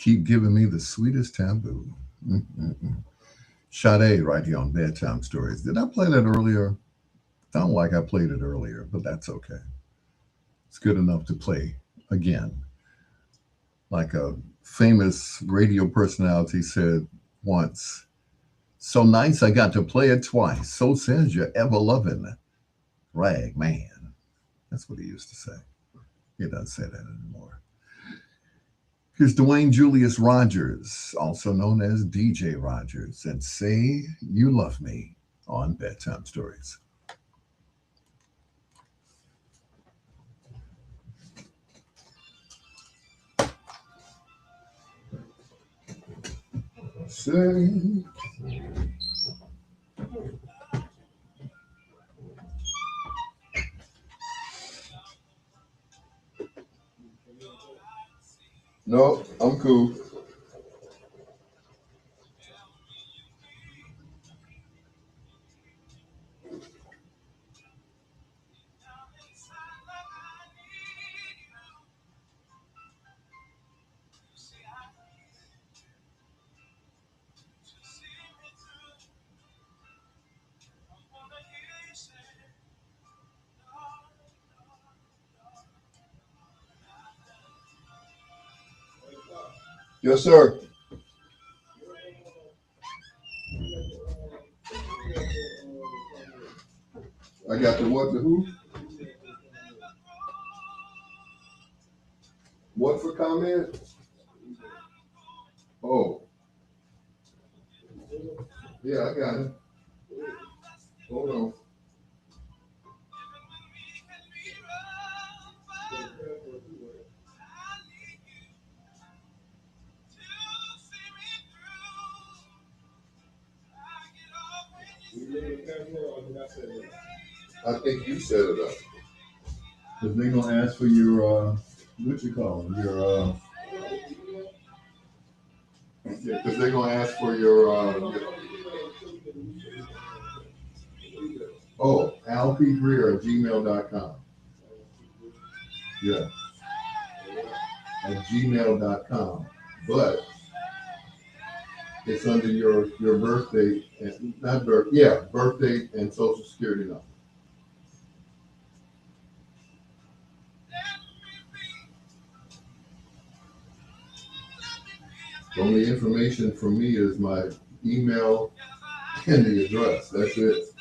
Keep giving me the sweetest taboo. Mm-mm-mm. Sade right here on Bedtime Stories. Did I play that earlier? Sound like I played it earlier, but that's okay. It's good enough to play again. Like a famous radio personality said once, so nice I got to play it twice. So says your ever loving rag man. That's what he used to say. He doesn't say that anymore. Here's Dwayne Julius Rogers, also known as DJ Rogers, and Say You Love Me on Bedtime Stories. Say, no, I'm cool. Yes, sir. I got the what, the who? What for comment? Oh, yeah, I got it. Hold on. I think you set it up. Because they're going to ask for your, what you call them? Yeah, because they're going to ask for your, oh, alpgreer at gmail.com. Yeah, at gmail.com. But it's under your birth date, and not birth, yeah, birth date and social security number. The only information from me is my email and the address. That's it.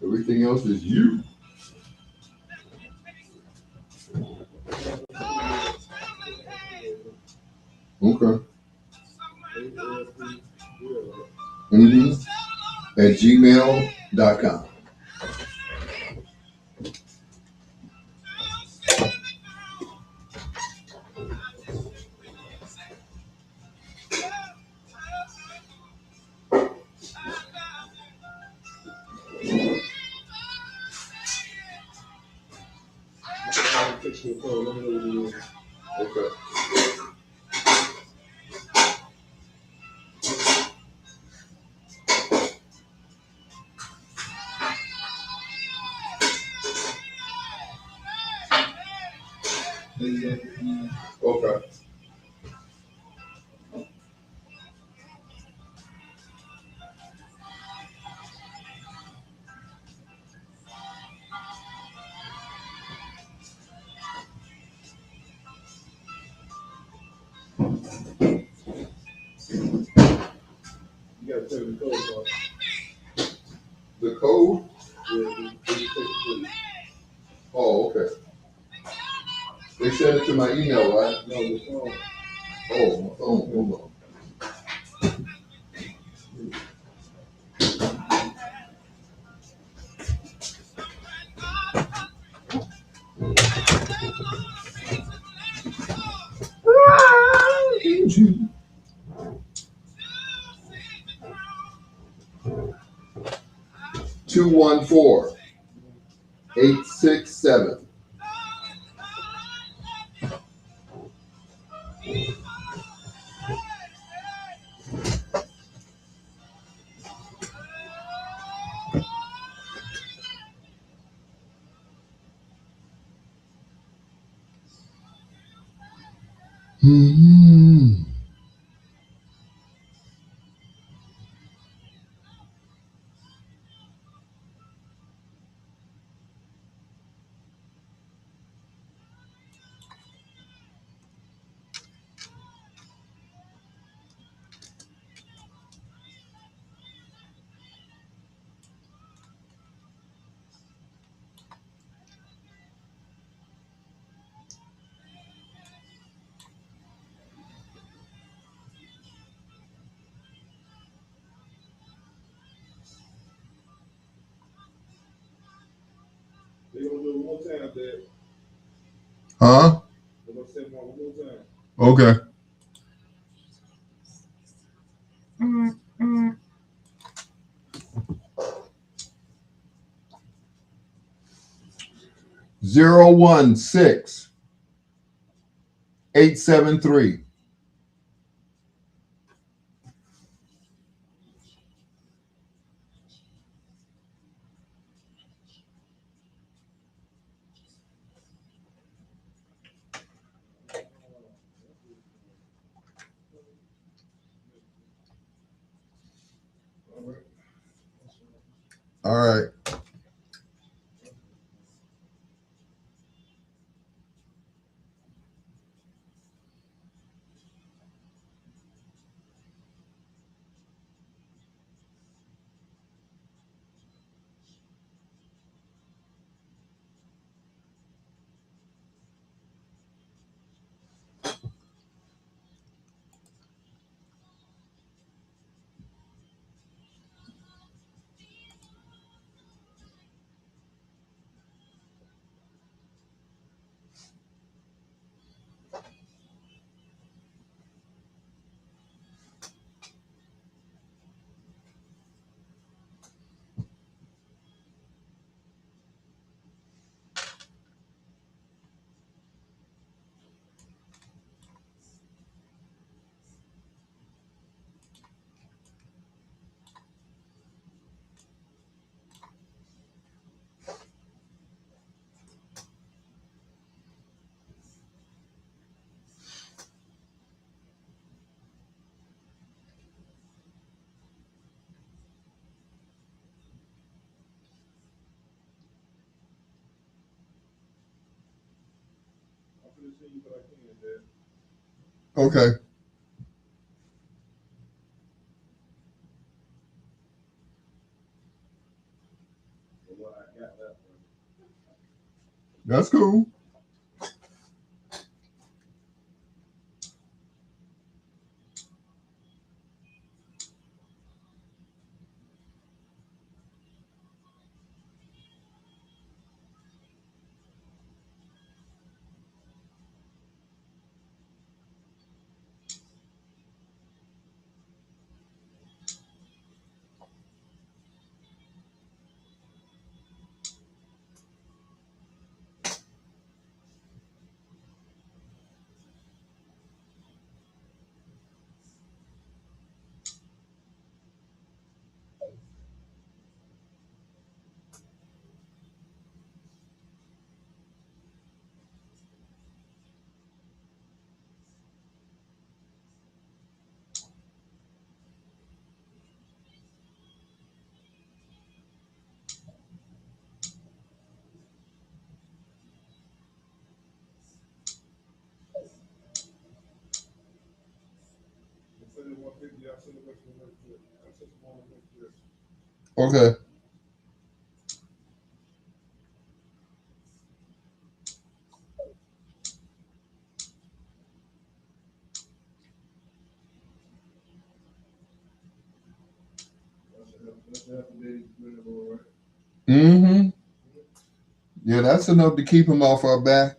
Everything else is you. Okay. Mm-hmm. At gmail.com. Okay. Okay. The code? Oh, okay. They sent it to my email, right? Oh, my phone. Hold on. 214-867. Hmm. Huh? Okay. 016-873. All right. Okay. That's cool. Okay. Mm-hmm. Yeah, that's enough to keep him off our back.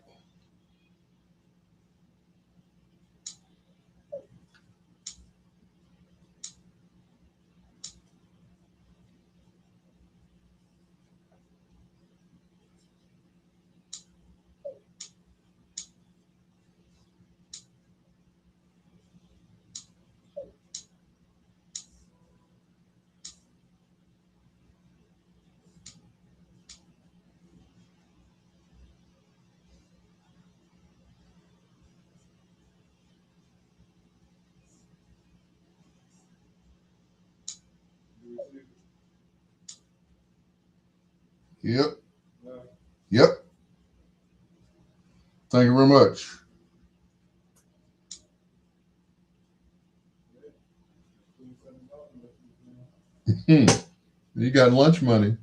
Yep. Yep. Thank you very much. Hmm. You got lunch money.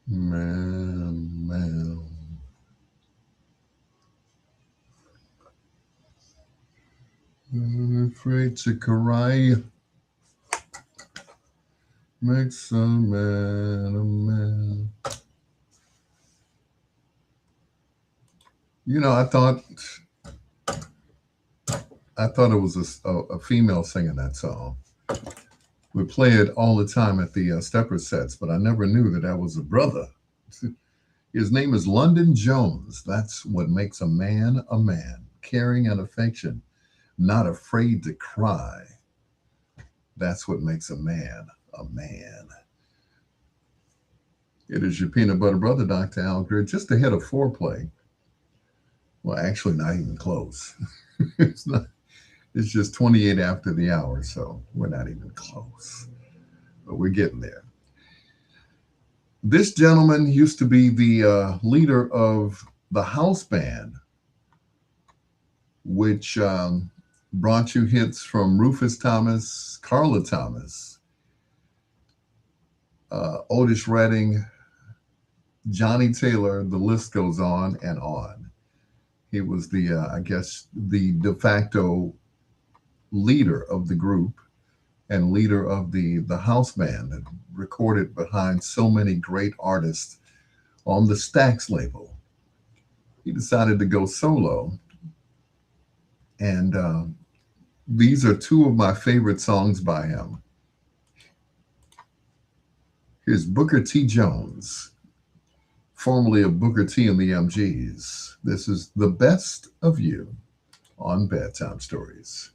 Man. Afraid to cry makes a man a man. You know, I thought it was a female singing that song. We play it all the time at the stepper sets, but I never knew that that was a brother. His name is London Jones. That's what makes a man a man. Caring and affection, not afraid to cry. That's what makes a man a man. It is your peanut butter brother, Dr. Al Greer, just ahead of foreplay. Well, actually, not even close. it's not. It's just 28 after the hour, so we're not even close. But we're getting there. This gentleman used to be the leader of the house band, which brought you hits from Rufus Thomas, Carla Thomas, Otis Redding, Johnny Taylor. The list goes on and on. He was the, I guess, the de facto leader of the group and leader of the house band that recorded behind so many great artists on the Stax label. He decided to go solo, and these are two of my favorite songs by him. Here's Booker T. Jones, formerly of Booker T and the MGs. This is The Best of You on Bedtime Stories.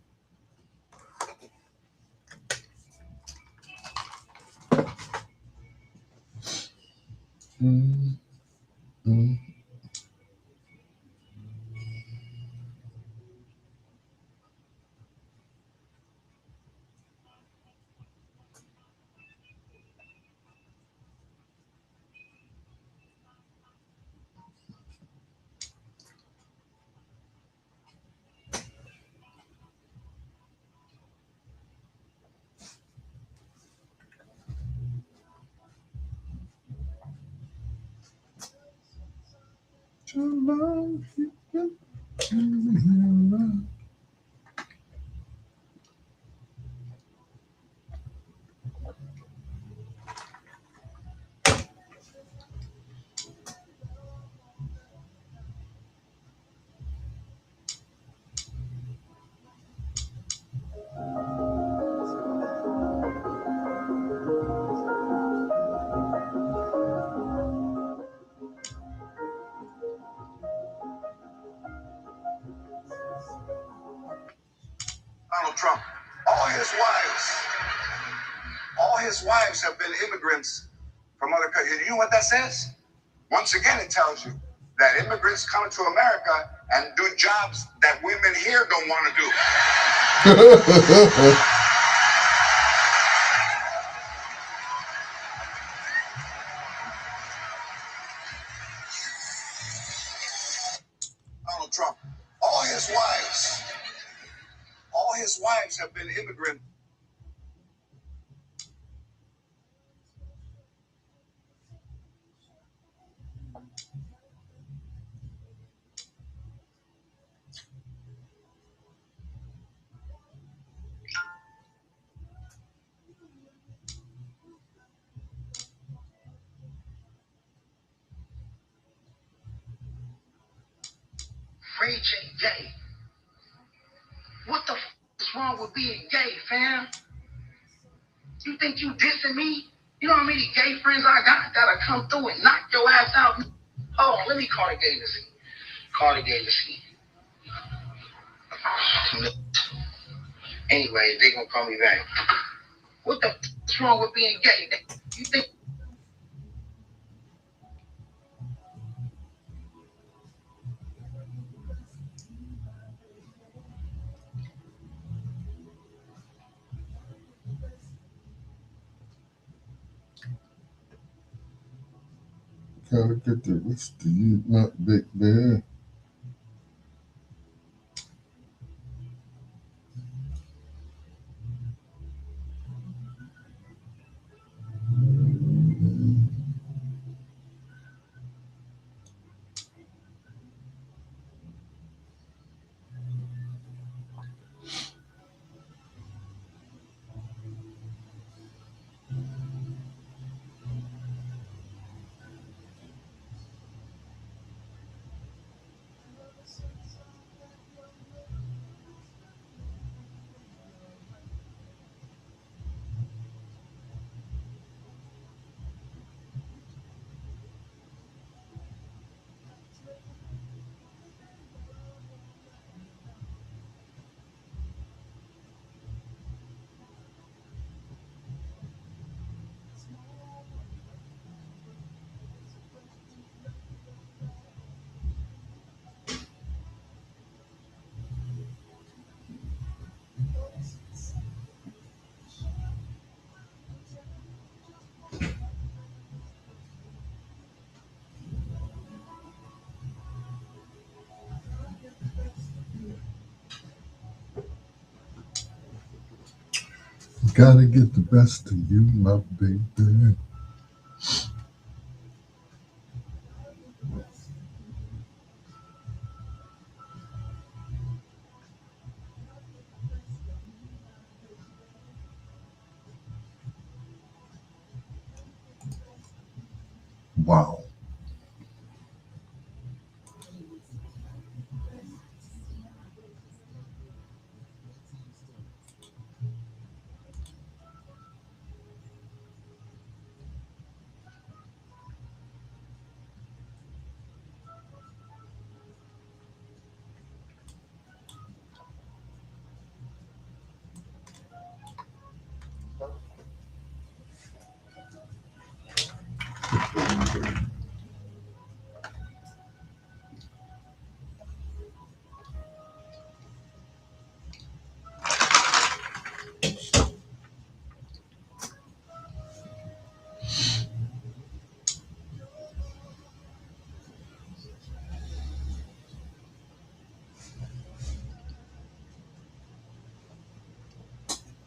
Mm, mm. Donald Trump, all his wives, all his wives have been immigrants from other countries. You know what that says? Once again, it tells you that immigrants come to America and do jobs that women here don't want to do. Donald Trump, all his wives, all his wives have been immigrant. Ray J gay. What the is wrong with being gay, fam? You think you dissing me? You know how many gay friends I got that'll come through and knock your ass out? Hold on, let me call the gay to see. Call the gay to see. Anyway, they gonna call me back. What the is wrong with being gay? You think gotta get the what's the not big bear. Gotta get the best of you, my baby. Wow.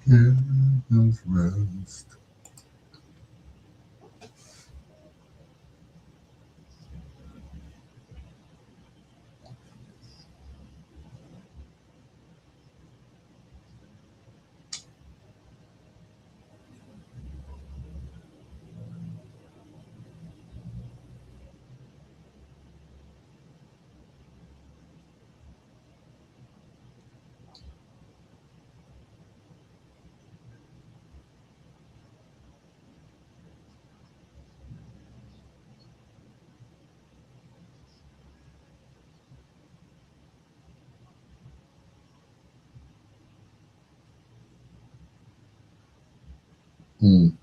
Yeah, those rest. Mm.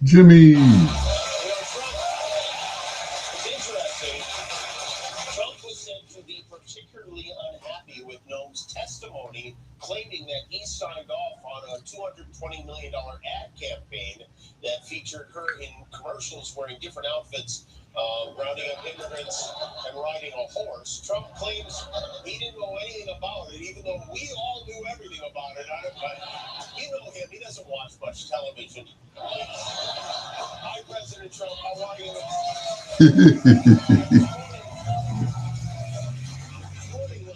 Jimmy. It's interesting. Trump was said to be particularly unhappy with Noam's testimony, claiming that he signed off on a $220 million ad campaign that featured her in commercials wearing different outfits, rounding up immigrants and riding a horse. Trump claims he didn't know anything about it, even though we all knew everything about it. But you know him, he doesn't watch much television. Hi, President Trump, how are you? This morning,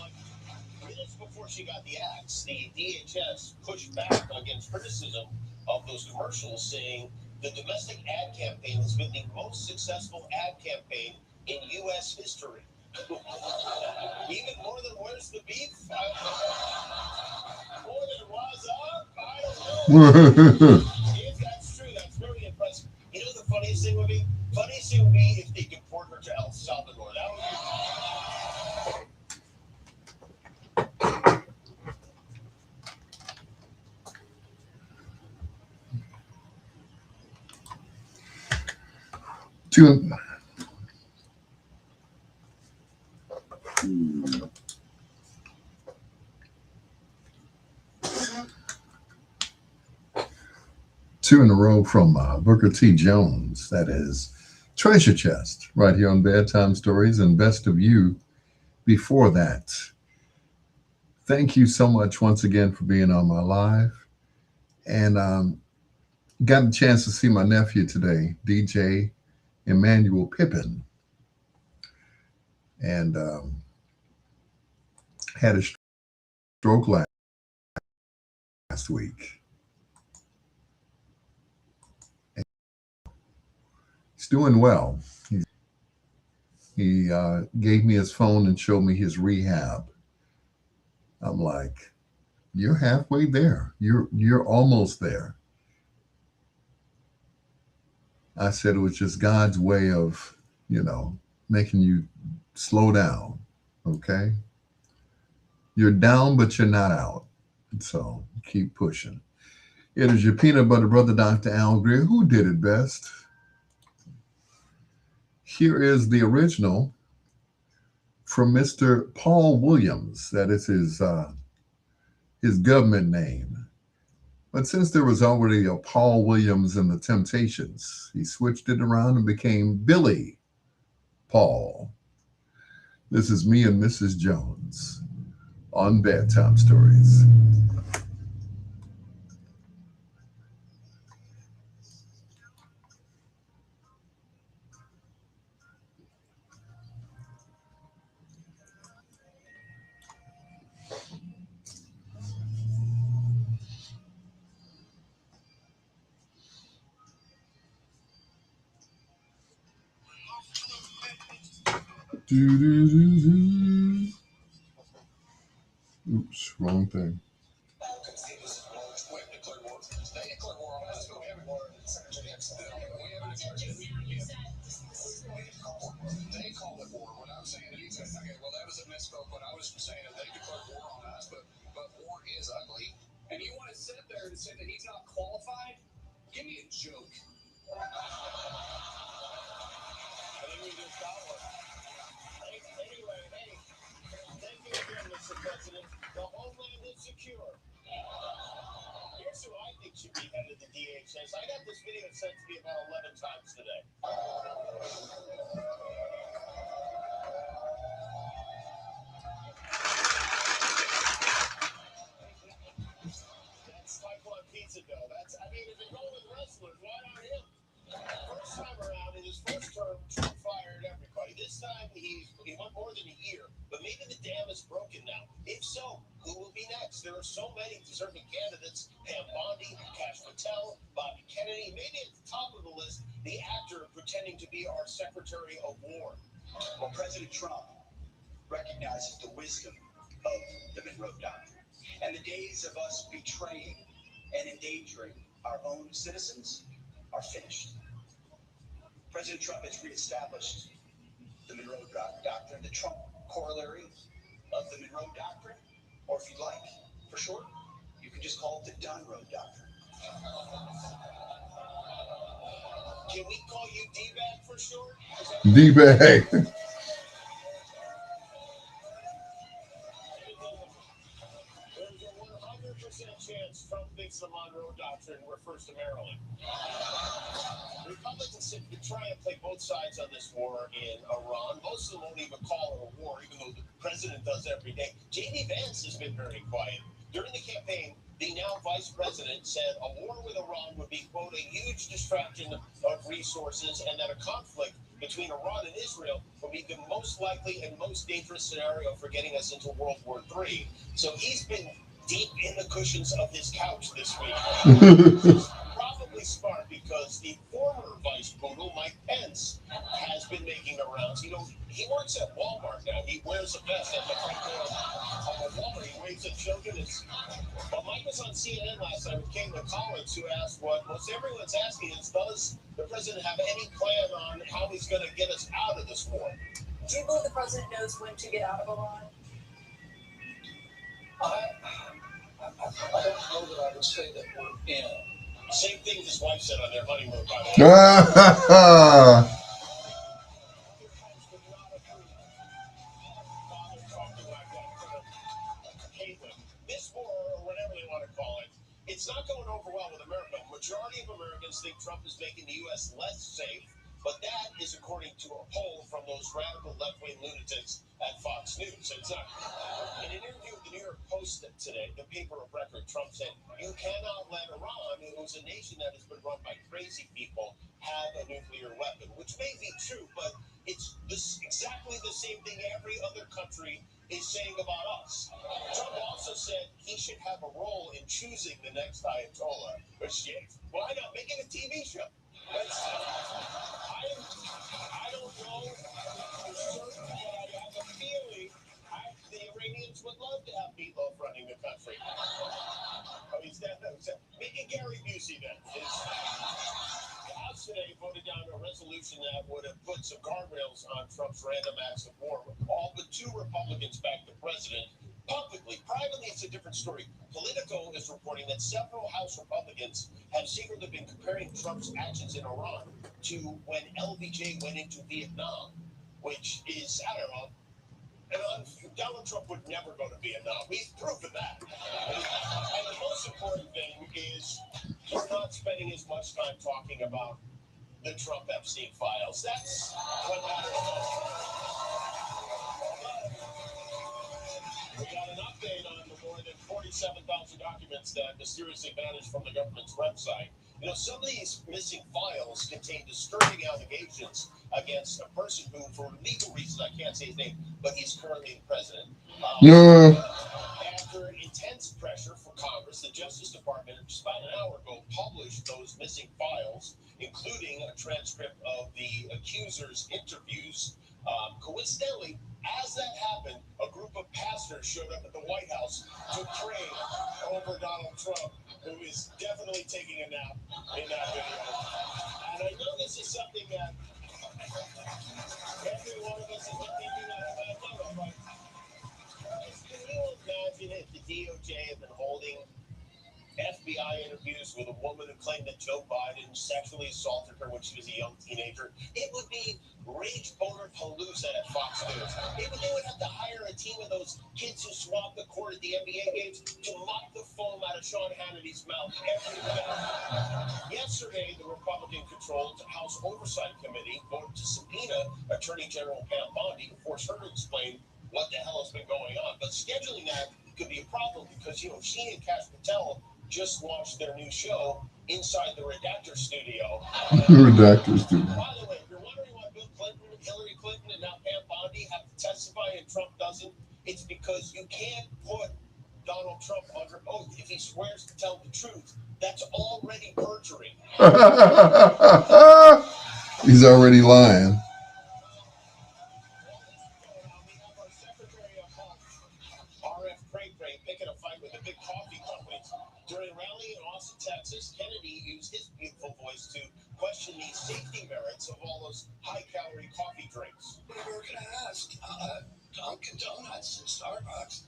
minutes before she got the axe, the DHS pushed back against criticism of those commercials, saying the domestic ad campaign has been the most successful ad campaign in U.S. history. Even more than Where's the Beef? More than What's Up? I don't know. If that's true, that's very impressive. You know the funniest thing would be? Funniest thing would be if they deport her to El Salvador. That would Two, two in a row from Booker T. Jones. That is Treasure Chest, right here on Bedtime Stories and Best of You. Before that, thank you so much once again for being on my live. And got a chance to see my nephew today, DJ Emmanuel Pippin, and had a stroke last last week. He's doing well. He gave me his phone and showed me his rehab. I'm like, you're halfway there. You're almost there. I said it was just God's way of, you know, making you slow down. Okay, you're down, but you're not out. So keep pushing. It is your peanut butter brother, Dr. Al Greer, who did it best. Here is the original from Mr. Paul Williams. That is his government name. But since there was already a Paul Williams in the Temptations, he switched it around and became Billy Paul. This is me and Mrs. Jones on Bedtime Stories. Doo-doo-doo-doo. Oops, wrong thing. D-bag. is saying about us. Trump also said he should have a role in choosing the next Ayatollah. But shit, why not make it a TV show? I don't know for certain, but I have a feeling the Iranians would love to have meatloaf running the country. I mean, make it Gary Busey then. The House today voted down a resolution that would have put some guardrails on Trump's random acts of war. All but two Republicans backed the president publicly. Privately, it's a different story. Politico is reporting that several House Republicans have secretly been comparing Trump's actions in Iran to when LBJ went into Vietnam, which is, I don't know, Donald Trump would never go to Vietnam. We've proven that. And the most important thing is he's not spending as much time talking about the Trump Epstein files. That's what matters most. We got an update on the more than 47,000 documents that mysteriously vanished from the government's website. You know, some of these missing files contain disturbing allegations against a person who, for legal reasons, I can't say his name, but he's currently the president. Yeah. After intense pressure from Congress, the Justice Department, just about an hour ago, published those missing files, including a transcript of the accuser's interviews. Coincidentally, as that happened, a group of pastors showed up at the White House to pray over Donald Trump, who is definitely taking a nap in that video. And I know this is something that every one of us has been thinking about, but can you imagine if the DOJ had been holding FBI interviews with a woman who claimed that Joe Biden sexually assaulted her when she was a young teenager? It would be Rage Boner Palooza at Fox News. They would have to hire a team of those kids who swabbed the court at the NBA games to mop the foam out of Sean Hannity's mouth every day. Yesterday, the Republican-controlled House Oversight Committee voted to subpoena Attorney General Pam Bondi to force her to explain what the hell has been going on. But scheduling that could be a problem because, she and Kash Patel just launched their new show inside the Redactor Studio. Redactor Studio. By the way, if you're wondering why Bill Clinton, Hillary Clinton, and now Pam Bondi have to testify and Trump doesn't, it's because you can't put Donald Trump under oath if he swears to tell the truth. That's already perjury. He's already lying. RF Cray Cray picking a fight with the big coffee companies. During a rally in Austin, Texas, Kennedy used his beautiful voice to question the safety merits of all those high-calorie coffee drinks. We were going to ask Dunkin' Donuts and Starbucks,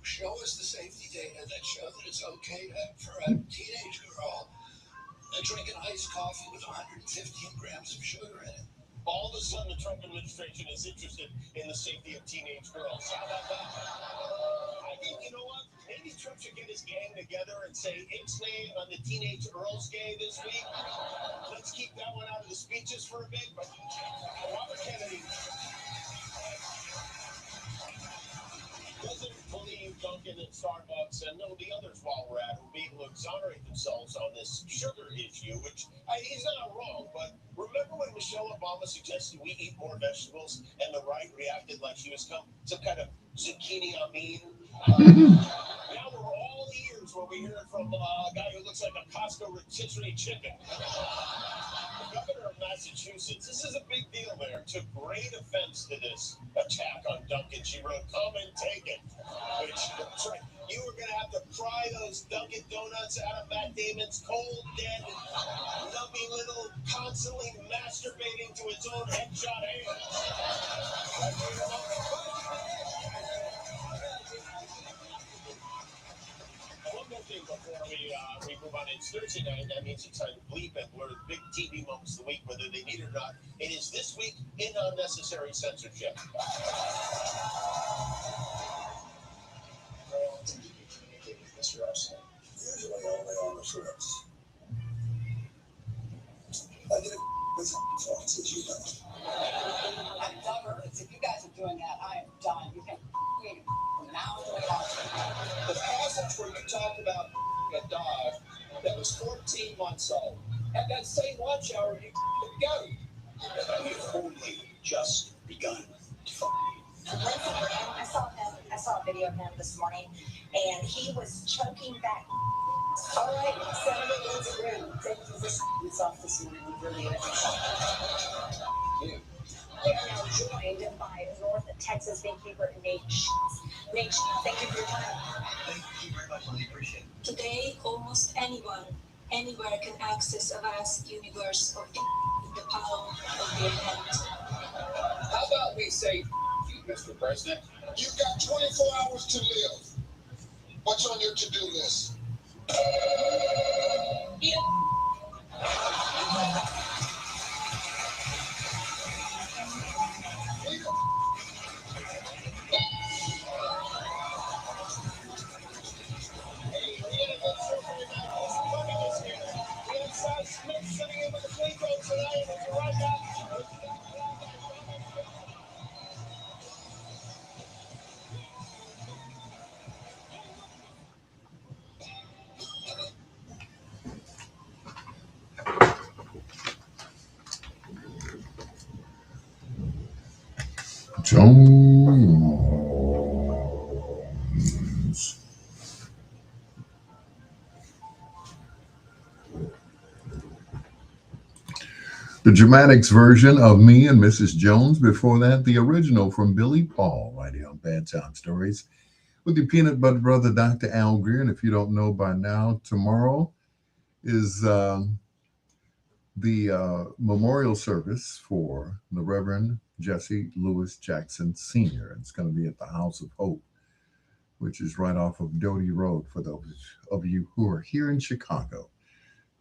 show us the safety data that show that it's okay for a teenage girl to drink an iced coffee with 115 grams of sugar in it. All of a sudden, the Trump administration is interested in the safety of teenage girls. How about that? I think, you know what? Maybe Trump should get his gang together and say, Ixnay on the Teenage Earls Day this week. Let's keep that one out of the speeches for a bit. But Robert Kennedy doesn't believe Dunkin' and Starbucks and the others while we're at will be able to exonerate themselves on this sugar issue, which he's not wrong, but remember when Michelle Obama suggested we eat more vegetables and the right reacted like she was some kind of zucchini amin? Now we're all ears when we hear it from a guy who looks like a Costco rotisserie chicken. The governor of Massachusetts, this is a big deal there, took great offense to this attack on Dunkin'. She wrote, "Come and take it." Which, sorry, you were going to have to pry those Dunkin' Donuts out of Matt Damon's cold, dead, numbing little, constantly masturbating to its own headshot hands. One more thing before we move on. It's Thursday night. That means it's time to bleep and blur the big TV moments of the week, whether they need it or not. It is this week in unnecessary censorship. How often do you communicate with Mr. Epstein? Usually only on the trips. I did with him once, as you know. I'm done. If you guys are doing that, I am done. You can from now on. The passage where you talked about a dog that was 14 months old, at that same lunch hour, you go. We've only just begun. I saw him. I saw a video of him this morning, and he was choking back. All right, Senator Lindsey Graham, take this off this morning. We really we are now joined by North Texas beekeeper Nate. Nate, thank you for your time. Thank you very much. Really appreciate it. Today, almost anyone, anywhere can access a vast universe of in the palm of their hand. How about we say, you, Mr. President? You've got 24 hours to live. What's on your to-do list? Yeah. Jones. The dramatics version of Me and Mrs. Jones. Before that, the original from Billy Paul, right here on Bedtime Stories, with your peanut butter brother, Dr. Al Greer. And if you don't know by now, tomorrow is the memorial service for the Reverend Jesse Lewis Jackson Sr. It's going to be at the House of Hope, which is right off of Doty Road for those of you who are here in Chicago.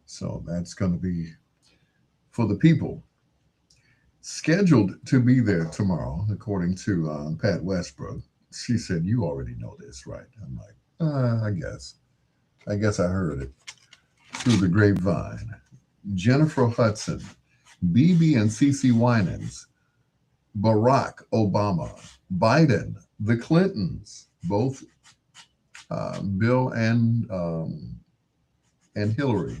So that's going to be for the people scheduled to be there tomorrow, according to Pat Westbrook. She said, "You already know this, right?" I'm like, I guess. I guess I heard it through the grapevine. Jennifer Hudson, BB and CC Winans, Barack Obama, Biden, the Clintons, both Bill and Hillary.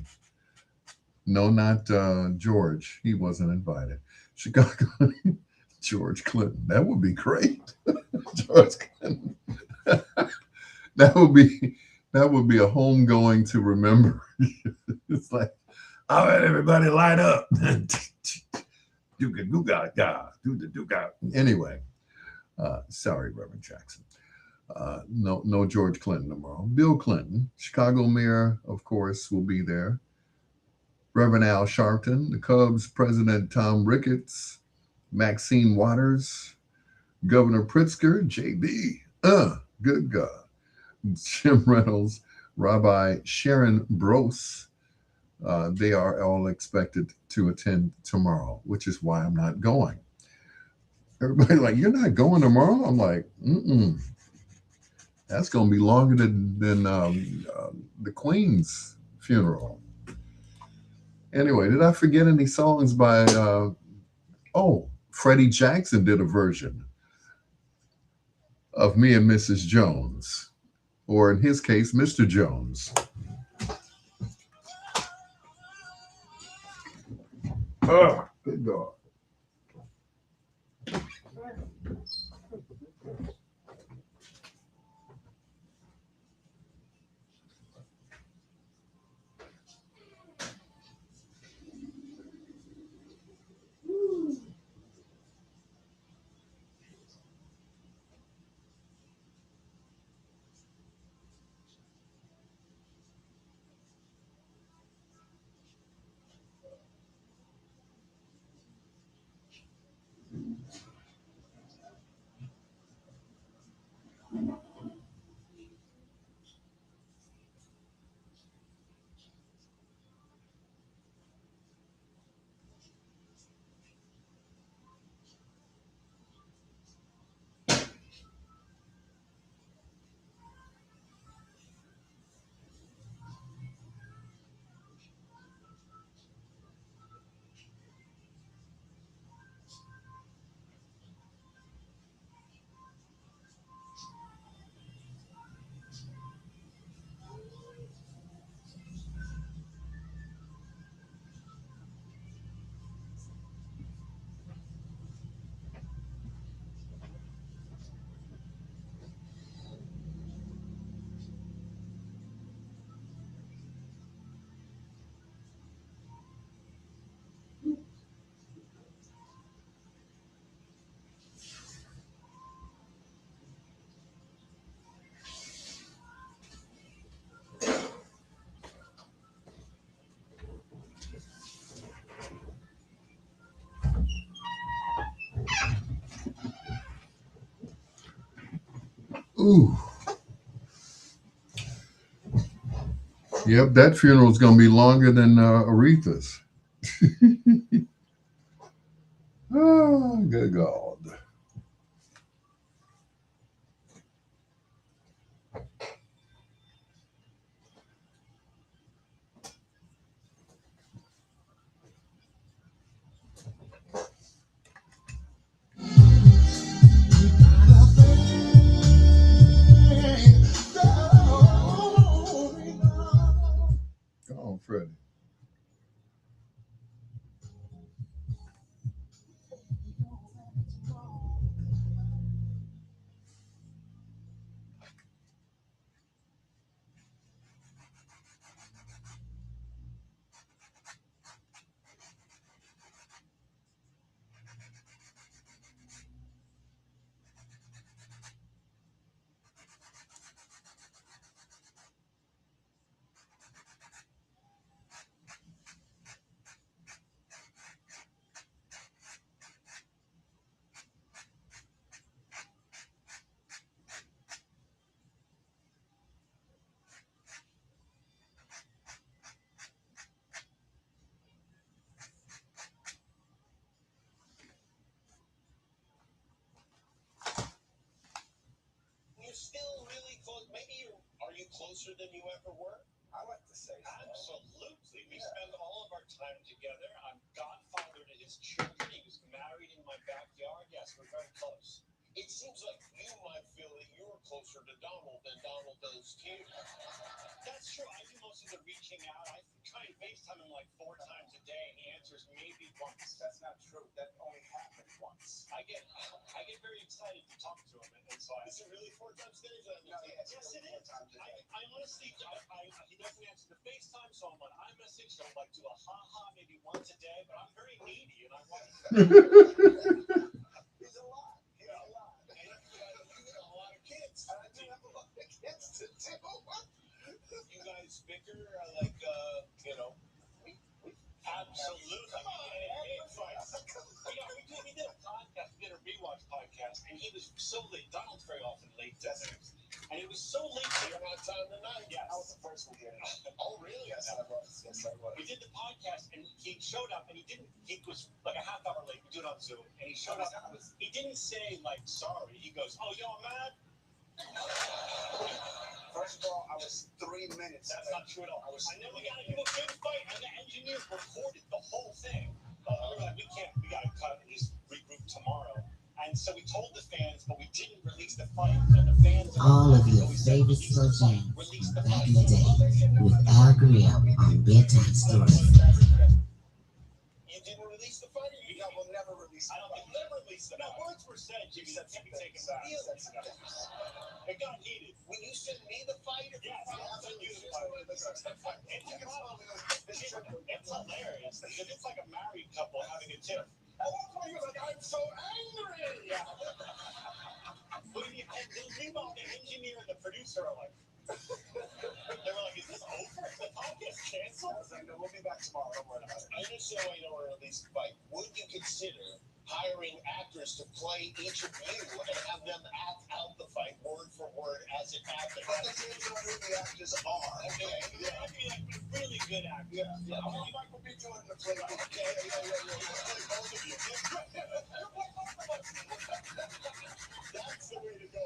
No, not George. He wasn't invited. Chicago, George Clinton. That would be great. George Clinton. That would be that would be a home going to remember. It's like, all right, everybody, light up. Do the do the do Anyway, sorry, Reverend Jackson. No George Clinton tomorrow. Bill Clinton, Chicago mayor, of course, will be there. Reverend Al Sharpton, the Cubs president Tom Ricketts, Maxine Waters, Governor Pritzker, JB, good God, Jim Reynolds, Rabbi Sharon Brose. They are all expected to attend tomorrow, which is why I'm not going. Everybody like, you're not going tomorrow? I'm like, that's going to be longer than the Queen's funeral. Anyway, did I forget any songs by? Oh, Freddie Jackson did a version of Me and Mrs. Jones, or in his case, Mr. Jones. Oh, good God. Ooh, yep, that funeral's gonna be longer than Aretha's. Oh, good God. Come on, Freddie. You're still really close. Are you closer than you ever were? I like to say so. Absolutely. We spend all of our time together. I'm godfather to his children. He was married in my backyard. Yes, we're very close. It seems like you might feel that you're closer to Donald than Donald does to you. That's true. I do most of the reaching out. I try and FaceTime him like 4 times a day, and he answers maybe once. That's not true. That only happened once. I get very excited to talk to him, and so is it really 4 times a day? No, Yes, yes, it four is. times a day. I honestly, he doesn't answer the FaceTime, so I'm on iMessage, so I'm like do a ha maybe once a day, but I'm very needy, and I want He's a lot. He's a lot. and you got a lot of kids. And I do have a lot of kids to do. You guys bicker absolutely. Come on, Big man. fights. Yeah, we did a podcast, we did a rewatch podcast, and he was so late. Donald's very often late to things. And it was so late that you're on time tonight. Yeah, I was the first one here. Oh, really? Yes, I was. Yes, I was. We did the podcast, and he showed up, and he was like a half hour late. We do it on Zoom, and he showed up. He didn't say, like, sorry. He goes, oh, y'all mad? First of all, I was 3 minutes. That's not true at all. And then we got into a big fight, and the engineers recorded the whole thing. We were like, we got to cut and just regroup tomorrow. And so we told the fans, but we didn't release the fight. And the fans All of your favorite slow jams from back in the day with Greer on Bedtime Stories. You didn't release the fight? No, we'll never release I don't think we'll never release it. No, words were said, Jimmy, that can't be taken back. It got heated. When you send me the fight, Yes, I'll send you the fight. It's hilarious because it's like a married couple having a tiff. I'm so angry. But meanwhile, the engineer and the producer are like, they were like, is this over? The podcast canceled? I was like, no, we'll be back tomorrow. Don't worry about it. I understand why you don't want to release the fight. Would you consider hiring actors to play each of you and have them act out the fight word for word as it happened? But the things are who the actors are. Okay, yeah. I'd be like really good actors. Yeah. Mike will be doing the play. Yeah. Both of you. That's the way to go.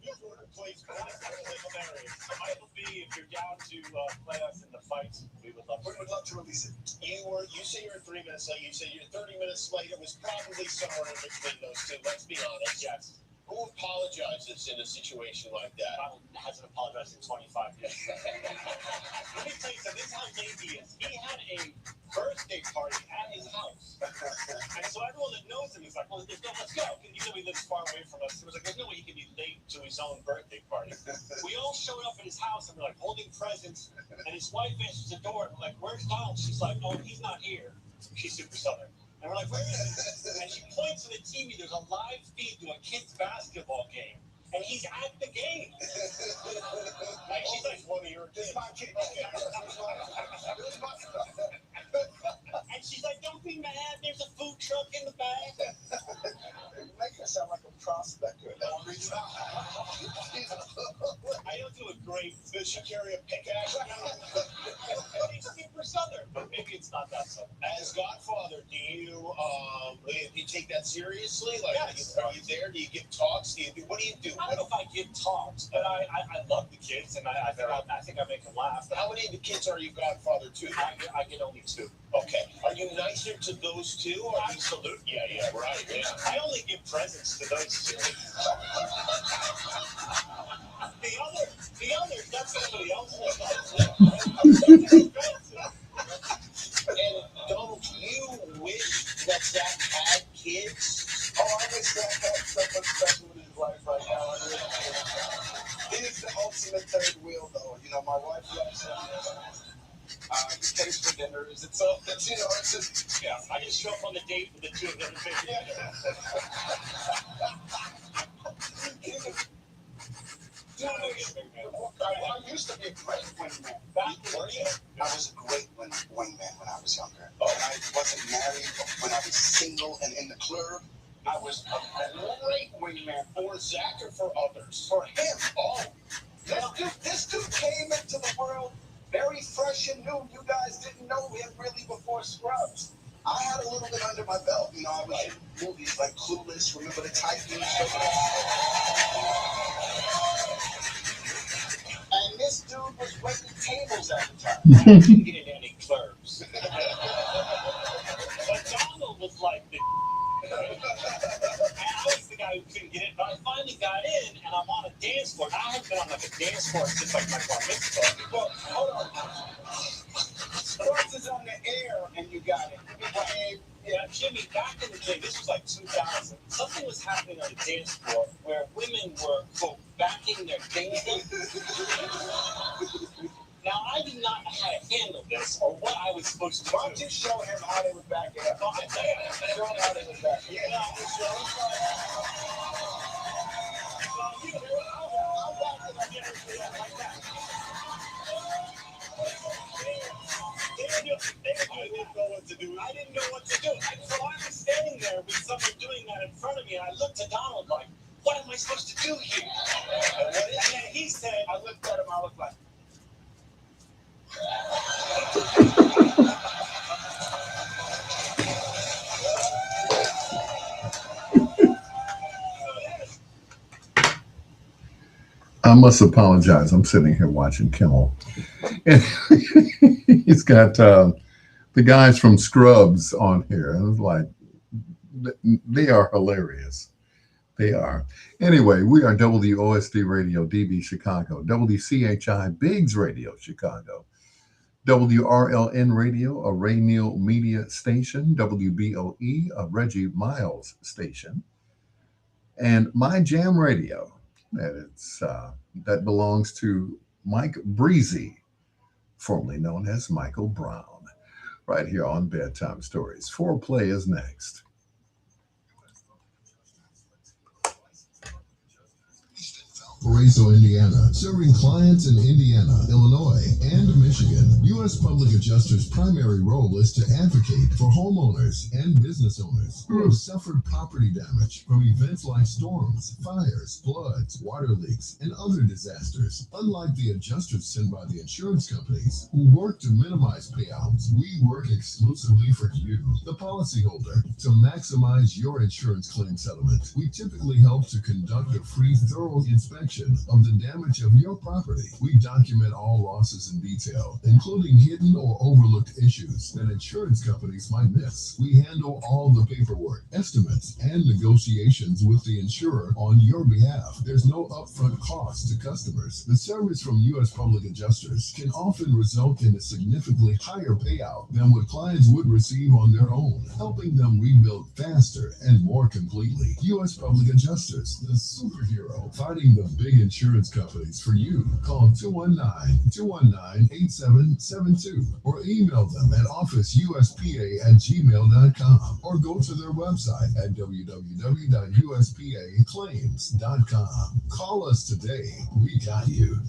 You sort of plays hilarious. Michael B, if you're down to play us in the fights, we would love to. We would love to release it. You say you're 3 minutes late. You say you're 30 minutes late. It was probably somewhere in between those two. Let's be honest. Yes. Who apologizes in a situation like that? Donald hasn't apologized in 25 years. Let me tell you something. This is how lazy he is. He had a birthday party at his house. And so everyone that knows him is like, well, let's go. Because you know he lives far away from us. It was like, there's no way he can be late to his own birthday party. We all showed up at his house and we're like holding presents. And his wife answers the door and we're like, where's Donald? She's like, oh, he's not here. She's super southern. And we're like, where is he? And she points to the TV. There's a live feed to a kid's basketball game. And he's at the game. Like, she's like, one of your kids. My kid. And she's like, don't be mad. There's a food truck in the back. You make it sound like a prospector. He it's not that simple. As Godfather, do you take that seriously? Like, yes. Are you there? Do you give talks? What do you do? I don't know if I give talks, but I love the kids, and I think I make them laugh. How many of the kids are you Godfather to? I get only two. Okay. Are you nicer to those two? Or absolutely. Yeah, right. Yeah. I only give presents to those two. The others, that's somebody else. And don't you wish that Zach had kids? Oh, I wish Zach had something special in his life right now. He's the ultimate third wheel, though. You know, my wife loves him. He pays for dinners. It's just, yeah. I just show up on the date with the two of them. Yeah. I used to be a great wingman. I was a great wingman when I was younger. Oh. I wasn't married. When I was single and in the club, I was a great wingman. For Zach or for others? For him. Oh. This dude came into the world very fresh and new. You guys didn't know him really before Scrubs. I had a little bit under my belt. You know, I was in movies like Clueless, Remember the Titans. And this dude was waiting tables at the time. I didn't get into any clubs. But Donald was like the and I was the guy who couldn't get in, but I finally got in, and I'm on a dance floor. I haven't been on like a dance floor since like my bar mitzvah. Well, hold on. Sports is on the air, and you got it. Yeah, Jimmy, back in the day, this was like 2000, something was happening on the dance floor where women were, quote, backing their dinghy. Now, I did not know how to handle this or what I was supposed to do. Why don't you show him how they would back it up? No, I show him how they would back it up. Yeah, I'll back it up like that. I didn't know what to do. I didn't know what to do. So I was standing there with someone doing that in front of me, and I looked at Donald like, what am I supposed to do here? And then he said, I looked at him, I looked like, I must apologize. I'm sitting here watching Kimmel. And he's got the guys from Scrubs on here. And it's like, they are hilarious. They are. Anyway, we are WOSD Radio, DB Chicago, WCHI Biggs Radio, Chicago, WRLN Radio, a Ray Neal media station, WBOE, a Reggie Miles station, and My Jam Radio. That belongs to Mike Breezy, formerly known as Michael Brown, right here on Bedtime Stories. Foreplay is next. Valparaiso, Indiana, serving clients in Indiana, Illinois, and Michigan. U.S. Public Adjuster's primary role is to advocate for homeowners and business owners who have suffered property damage from events like storms, fires, floods, water leaks, and other disasters. Unlike the adjusters sent by the insurance companies, who work to minimize payouts, we work exclusively for you, the policyholder, to maximize your insurance claim settlement. We typically help to conduct a free, thorough inspection of the damage of your property. We document all losses in detail, including hidden or overlooked issues that insurance companies might miss. We handle all the paperwork, estimates, and negotiations with the insurer on your behalf. There's no upfront cost to customers. The service from U.S. Public Adjusters can often result in a significantly higher payout than what clients would receive on their own, helping them rebuild faster and more completely. U.S. Public Adjusters, the superhero fighting the big insurance companies for you. Call 219-219-8772 or email them at officeuspa@gmail.com or go to their website at www.uspaclaims.com. Call us today. We got you.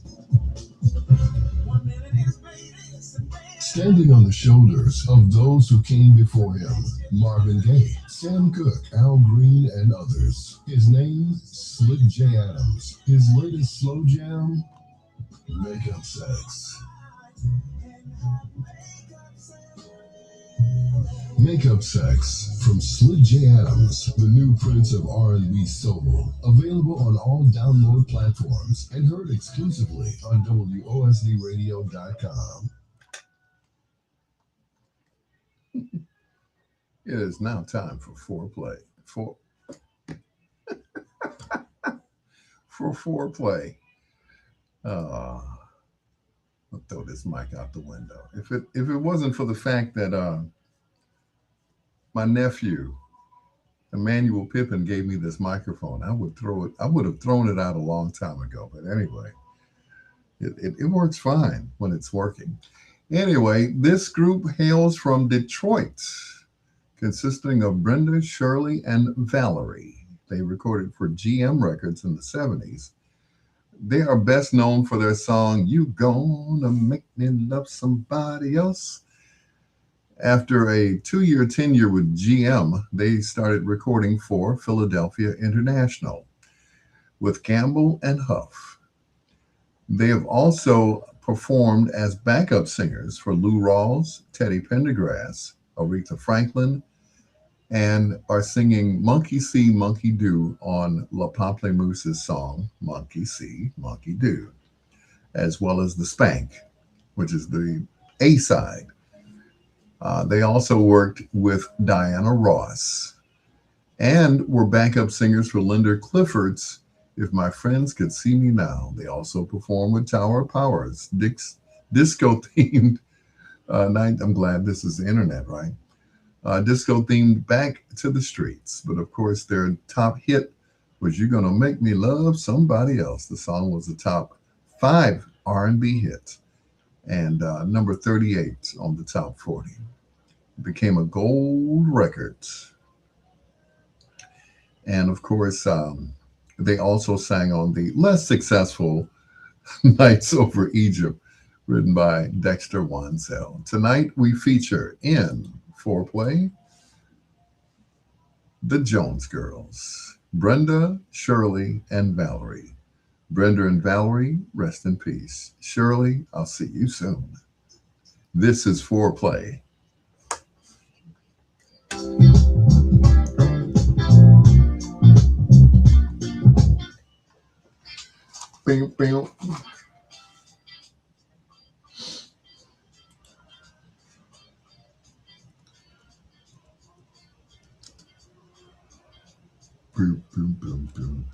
Standing on the shoulders of those who came before him, Marvin Gaye, Sam Cooke, Al Green, and others. His name, Slick J. Adams. His latest slow jam, Makeup Sex. Makeup Sex from Slick J. Adams, the new prince of R&B soul. Available on all download platforms and heard exclusively on WOSDRadio.com. It is now time for foreplay. For foreplay. Uh, I'll throw this mic out the window. If it wasn't for the fact that my nephew Emmanuel Pippin gave me this microphone, I would throw it. I would have thrown it out a long time ago. But anyway, it works fine when it's working. Anyway, this group hails from Detroit, consisting of Brenda, Shirley, and Valerie. They recorded for GM Records in the 70s. They are best known for their song "You Gonna Make Me Love Somebody Else." After a 2-year tenure with GM, they started recording for Philadelphia International with Campbell and Huff. They have also performed as backup singers for Lou Rawls, Teddy Pendergrass, Aretha Franklin, and are singing Monkey See, Monkey Do on La Pamplemousse's song Monkey See, Monkey Do, as well as The Spank, which is the A side. They also worked with Diana Ross and were backup singers for Linda Clifford's If My Friends Could See Me Now. They also performed with Tower of Power's disco themed night. I'm glad this is the internet, right? Disco themed Back to the Streets. But of course, their top hit was "You're Gonna Make Me Love Somebody Else." The song was a top 5 R&B hit and number 38 on the top 40. It became a gold record. And of course, they also sang on the less successful Nights Over Egypt, written by Dexter Wansell. Tonight we feature in Foreplay the Jones Girls, Brenda, Shirley, and Valerie. Brenda and Valerie, rest in peace. Shirley, I'll see you soon. This is Foreplay. Bing, bing. Boom, boom, boom, boom.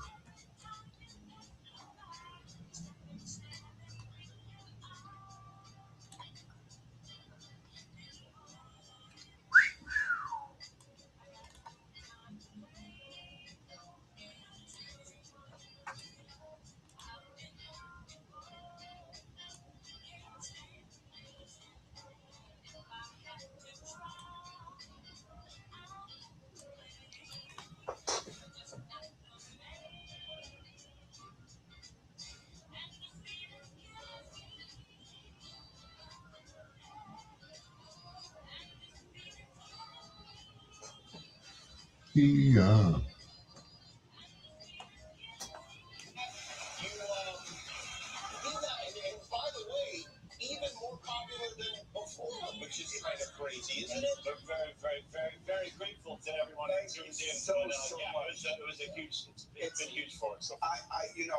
Yeah. And by the way, even more popular than before, which is kind of crazy, isn't it? We're very, very, very, very grateful to everyone who tuned in. So yeah, much. It was a huge. It's been huge for us. So I didn't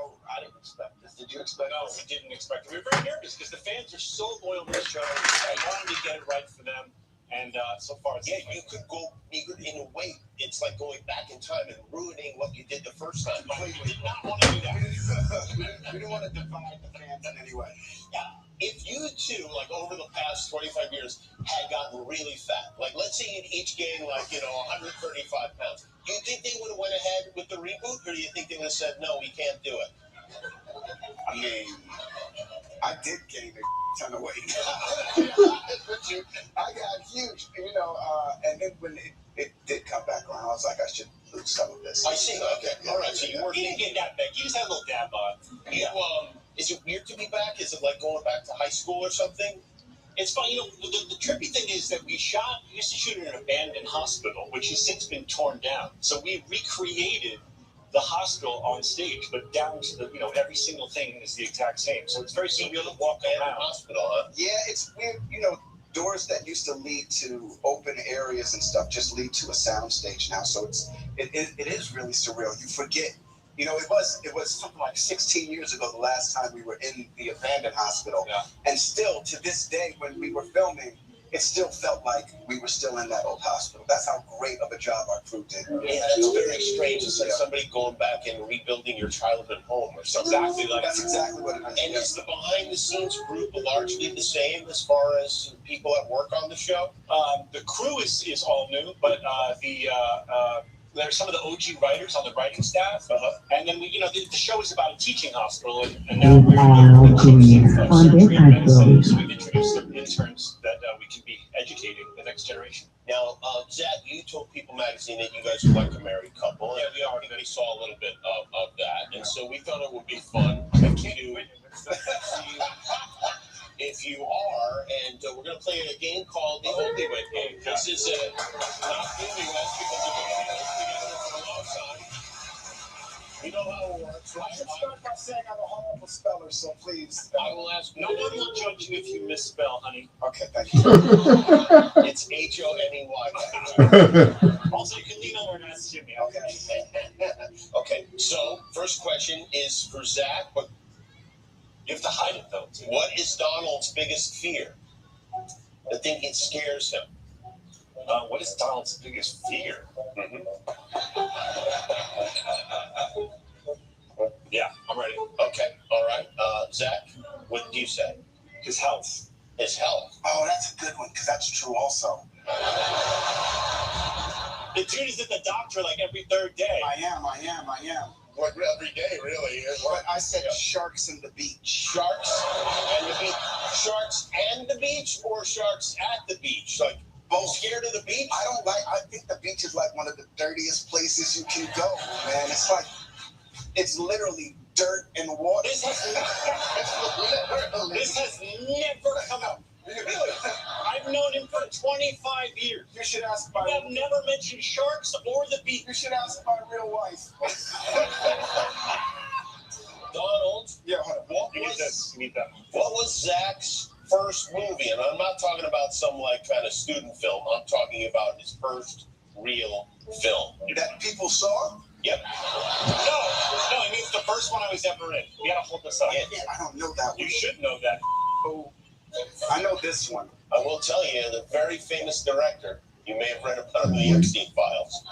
expect this. Did you expect? No, we didn't expect it. We were very nervous because the fans are so loyal to the show. I wanted to get it right for them. And so far, you could go in a way. It's like going back in time and ruining what you did the first time. We did not want to do that. We didn't want to divide the fans in any way. Yeah. If you two, like over the past 25 years, had gotten really fat, like let's say you'd each gained 135 pounds, do you think they would have went ahead with the reboot, or do you think they would have said no, we can't do it? I mean, I did gain a ton of weight. I got huge, and then when it did come back around, I was like, I should lose some of this. I see. Okay. Yeah, all right. So you didn't get that big. You just had a little dab bod. Yeah. Is it weird to be back? Is it like going back to high school or something? It's fun. The trippy thing is that we used to shoot in an abandoned hospital, which has since been torn down. So we recreated the hospital on stage, but down to the, every single thing is the exact same. So it's very surreal to walk around. Hospital, huh? Yeah, it's weird, doors that used to lead to open areas and stuff just lead to a sound stage now. So it is really surreal. You forget. You know, it was something like 16 years ago the last time we were in the abandoned hospital. Yeah. And still to this day when we were filming, it still felt like we were still in that old hospital. That's how great of a job our crew did. Yeah, that's very strange. It's like somebody going back and rebuilding your childhood home or something. That's exactly what it is. And is the behind-the-scenes group largely the same as far as people that work on the show? The crew is all new, but there's some of the OG writers on the writing staff, and then the show is about a teaching hospital, and now we're on surgery and Bedtime medicine, Story. so we've introduced some interns that we can be educating the next generation. Now, Zach, you told People Magazine that you guys are like a married couple. Yeah, we are. We saw a little bit of that, and so we thought it would be fun if you are, and we're going to play a game called the Newlywed Game. This is not newlyweds because we've been together for a long time. You know how it works, right? I should start by saying I'm a horrible speller, so please. I will ask. No one will judge you if you misspell, honey. Okay, thank you. It's Honey. Also, you can lean over and ask Jimmy. Okay. Okay, so first question is for Zach, but You have to hide it, though, too. what is Donald's biggest fear? The thing that scares him. What is Donald's biggest fear? Yeah, I'm ready. Okay, all right. Zach, what do you say? His health. His health. Oh, that's a good one, because that's true also. The dude is at the doctor like every third day. I am. What, every day, really? But I said sharks in the beach. Sharks and the beach. Sharks and the beach, or sharks at the beach? Like, both scared of the beach? I think the beach is like one of the dirtiest places you can go, man. It's literally dirt and water. This has never come up. Really? I've known him for 25 years. You should ask I my have never mentioned sharks or the beach. You should ask my real wife. Donald, Yeah, hold on. You need that. what was Zach's first movie? And I'm not talking about some like kind of student film. I'm talking about his first real film. That people saw? Yep. No, I mean it's the first one I was ever in. We gotta hold this up. Yeah, I don't know that one. You should know that. Oh, I know this one. I will tell you, the very famous director, you may have read about him in the Epstein Files.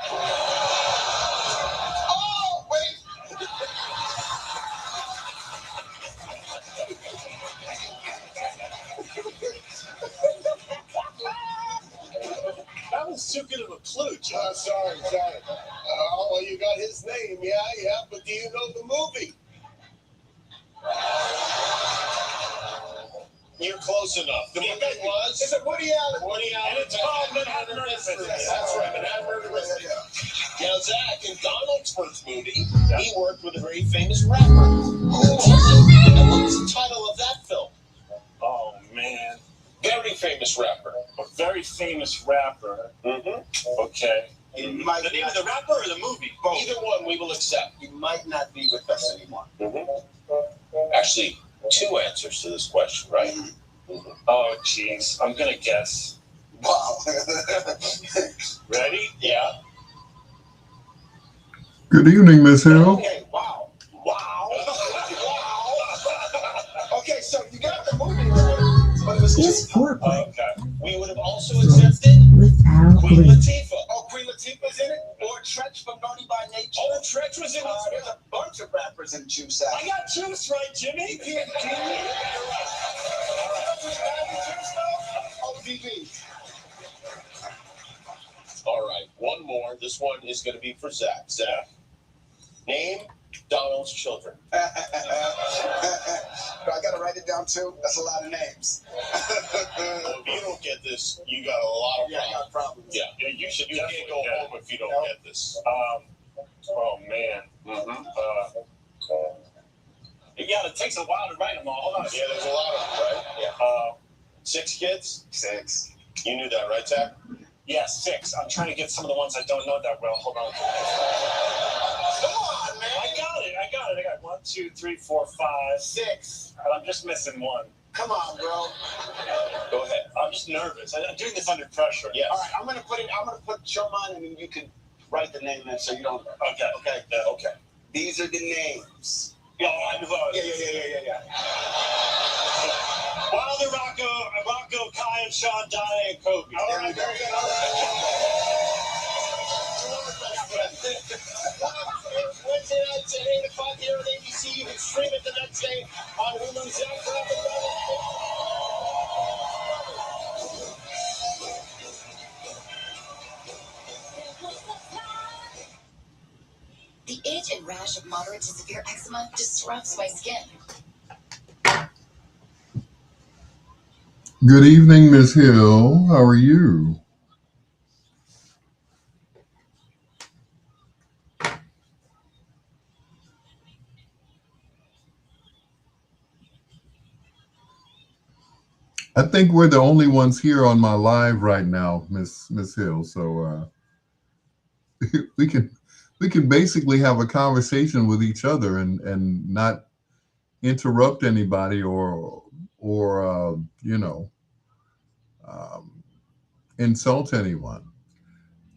Oh, wait. That was too good of a clue, John. Sorry. Oh, well, you got his name, yeah, but do you know the movie? You're close enough. The movie was... Is it Woody Allen? Woody Allen. And it's called Manhattan Murder Mystery. That's right, Manhattan Murder Mystery. Now, Zach, in Donald's first movie, he worked with a very famous rapper. Who was it? And what was the title of that film? Oh, man. Very famous rapper. A very famous rapper. Mm-hmm. Okay. He might The name not, of the rapper or the movie? both. Either one we will accept. He might not be with us anymore. Mm-hmm. Actually, two answers to this question, right? Mm-hmm. Oh, jeez. I'm gonna guess. Wow. Ready? Yeah. Good evening, Miss Hill. Okay, wow. Okay, so you got the movie right, but it was His just... foreplay Okay. We would have also accepted without Queen Greer. Latifah. Oh, Queen Latifah's in it? Or Tretch from Naughty by Nature? Oh, Tretch was in it. There's a bunch of rappers in Juice I Out. got Juice right, Jimmy. All right, one more. This one is going to be for Zach. Zach, name Donald's children. I gotta write it down too. That's a lot of names. Well, if you don't get this, you got a lot of Yeah, I got problems. problems. Yeah, you should. You can't go Definitely home if you don't No. get this. Oh, man. Yeah, it takes a while to write them all. Hold on. Yeah, there's a lot of them, right? Yeah. 6 kids. 6. You knew that, right, Zach? Yeah, 6. I'm trying to get some of the ones I don't know that well. Hold on. Come on, man. I got it. I got 1, 2, 3, 4, 5, 6. And I'm just missing one. Come on, bro. Go ahead. I'm just nervous. I'm doing this under pressure. Yes. All right, I'm gonna put show mine, and then you can write the name in so you don't. Okay. Okay. Yeah, okay. These are the names. Yeah, I know. Yeah. Wilder, Rocco, Kai, and Sean, Donna, and Kobe. All right, very good. All right. Wednesday nights at 8 o'clock here on ABC. You can stream it the next day on Hulu. Zach The itch and rash of moderate to severe eczema disrupts my skin. Good evening, Miss Hill. How are you? I think we're the only ones here on my live right now, Miss Hill. So we can basically have a conversation with each other and not interrupt anybody or um, insult anyone.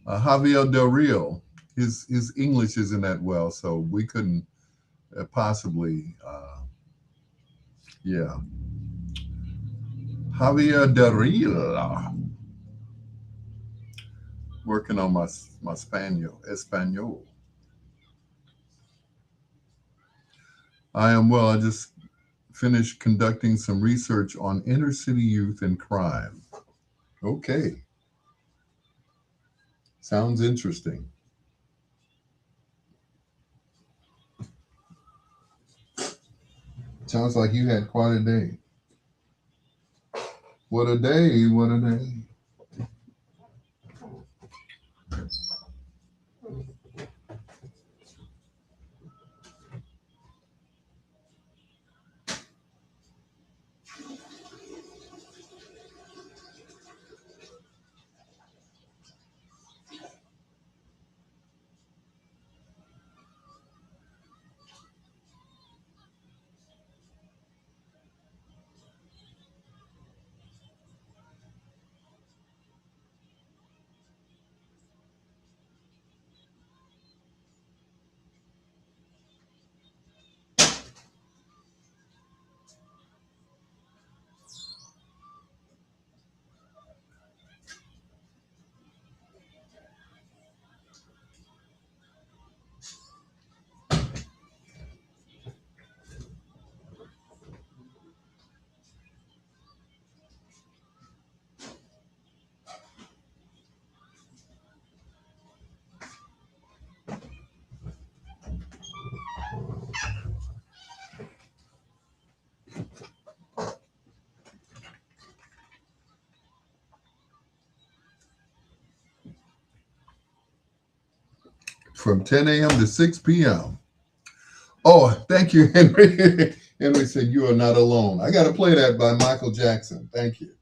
Javier Del Rio, his English isn't that well, so we couldn't possibly. Yeah, Javier Del Rio, working on my Espanol. I am well. I just finished conducting some research on inner city youth and crime. Okay, sounds interesting. Sounds like you had quite a day. What a day! What a day! From 10 a.m. to 6 p.m. Oh, thank you, Henry. Henry said, "You are not alone." I got to play that by Michael Jackson. Thank you.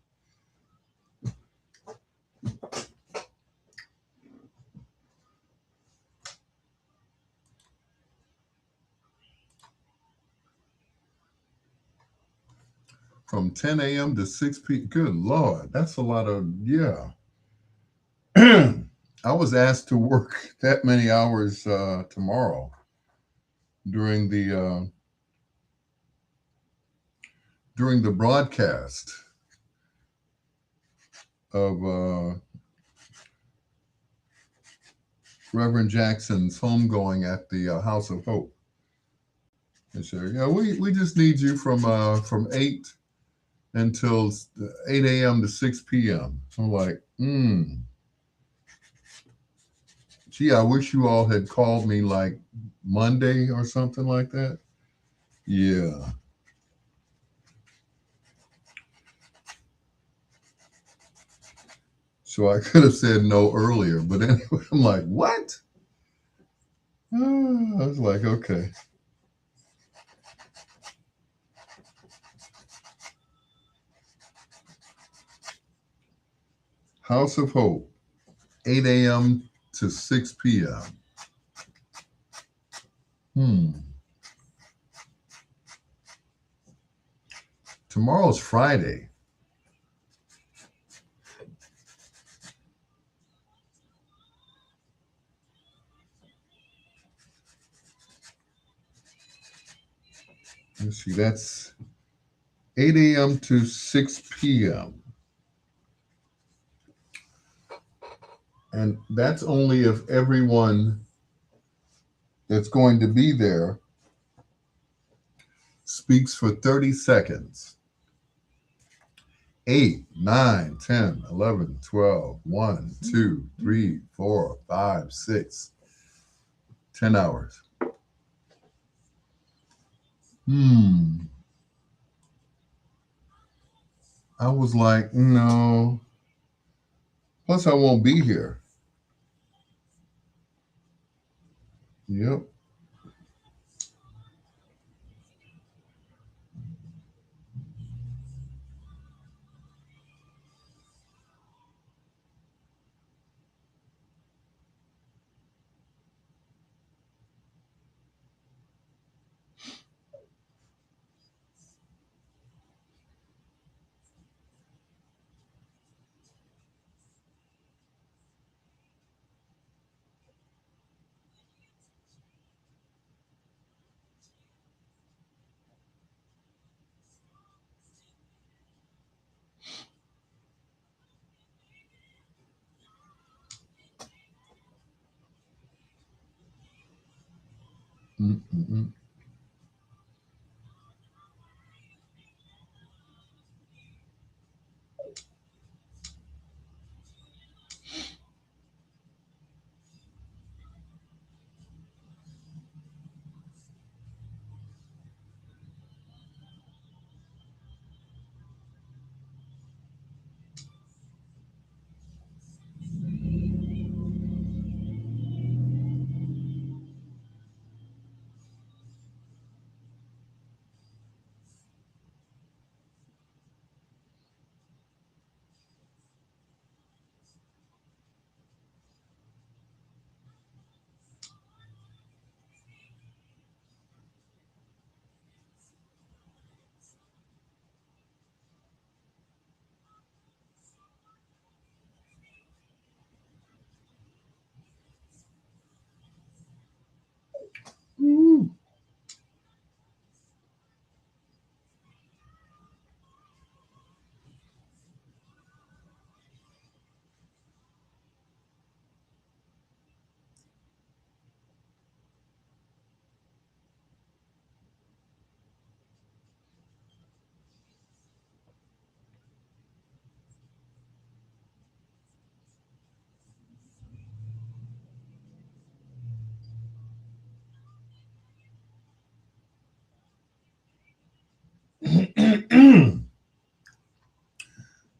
From 10 a.m. to 6 p.m. Good Lord, that's a lot of, yeah. I was asked to work that many hours tomorrow during the broadcast of Reverend Jackson's homegoing at the House of Hope. And so, yeah, we just need you from 8 until 8 a.m. to 6 p.m. I'm like, gee, I wish you all had called me like Monday or something like that. Yeah. So I could have said no earlier, but anyway, I'm like, what? I was like, okay. House of Hope, 8 a.m. to 6 p.m. Tomorrow's Friday. Let's see, that's 8 a.m. to 6 p.m. And that's only if everyone that's going to be there speaks for 30 seconds. 8, 9, 10, 11, 12, 1, 2, 3, 4, 5, 6, 10 hours. I was like, no. Plus, I won't be here. Yep. Mm-mm-mm.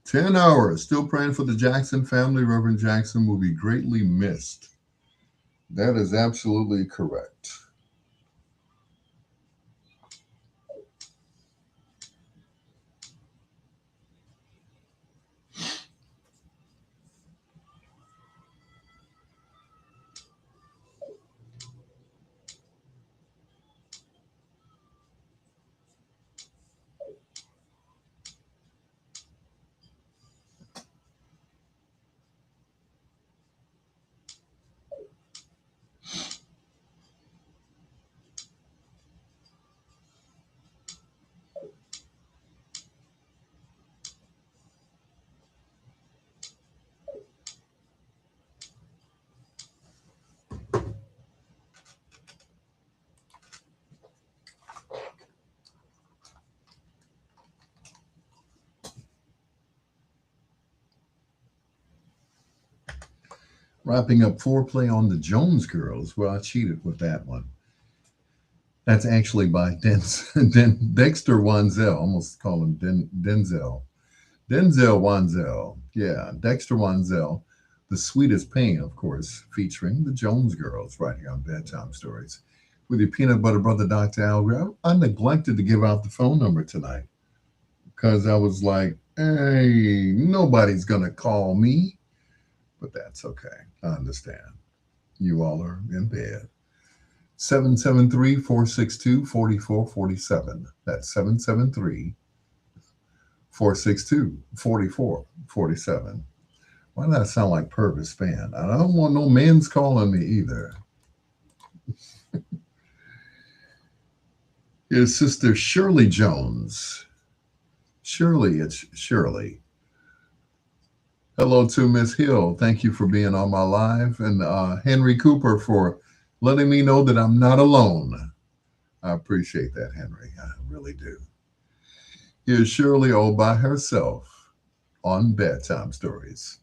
10 hours. Still praying for the Jackson family. Reverend Jackson will be greatly missed. That is absolutely correct. Wrapping up foreplay on the Jones Girls. Well, I cheated with that one. That's actually by Dexter Wanzel. Almost call him Denzel. Denzel Wanzel. Yeah, Dexter Wanzel. The Sweetest Pain, of course, featuring the Jones Girls right here on Bedtime Stories. With your peanut butter brother, Dr. Al. I neglected to give out the phone number tonight because I was like, hey, nobody's going to call me. But that's okay. I understand. You all are in bed. 773 462 4447. That's 773 462 4447. Why did that sound like Purvis fan? I don't want no men's calling me either. His sister Shirley Jones. Shirley, it's Shirley. Hello to Miss Hill. Thank you for being on my live. And Henry Cooper for letting me know that I'm not alone. I appreciate that, Henry. I really do. Here's Shirley all by herself on Bedtime Stories.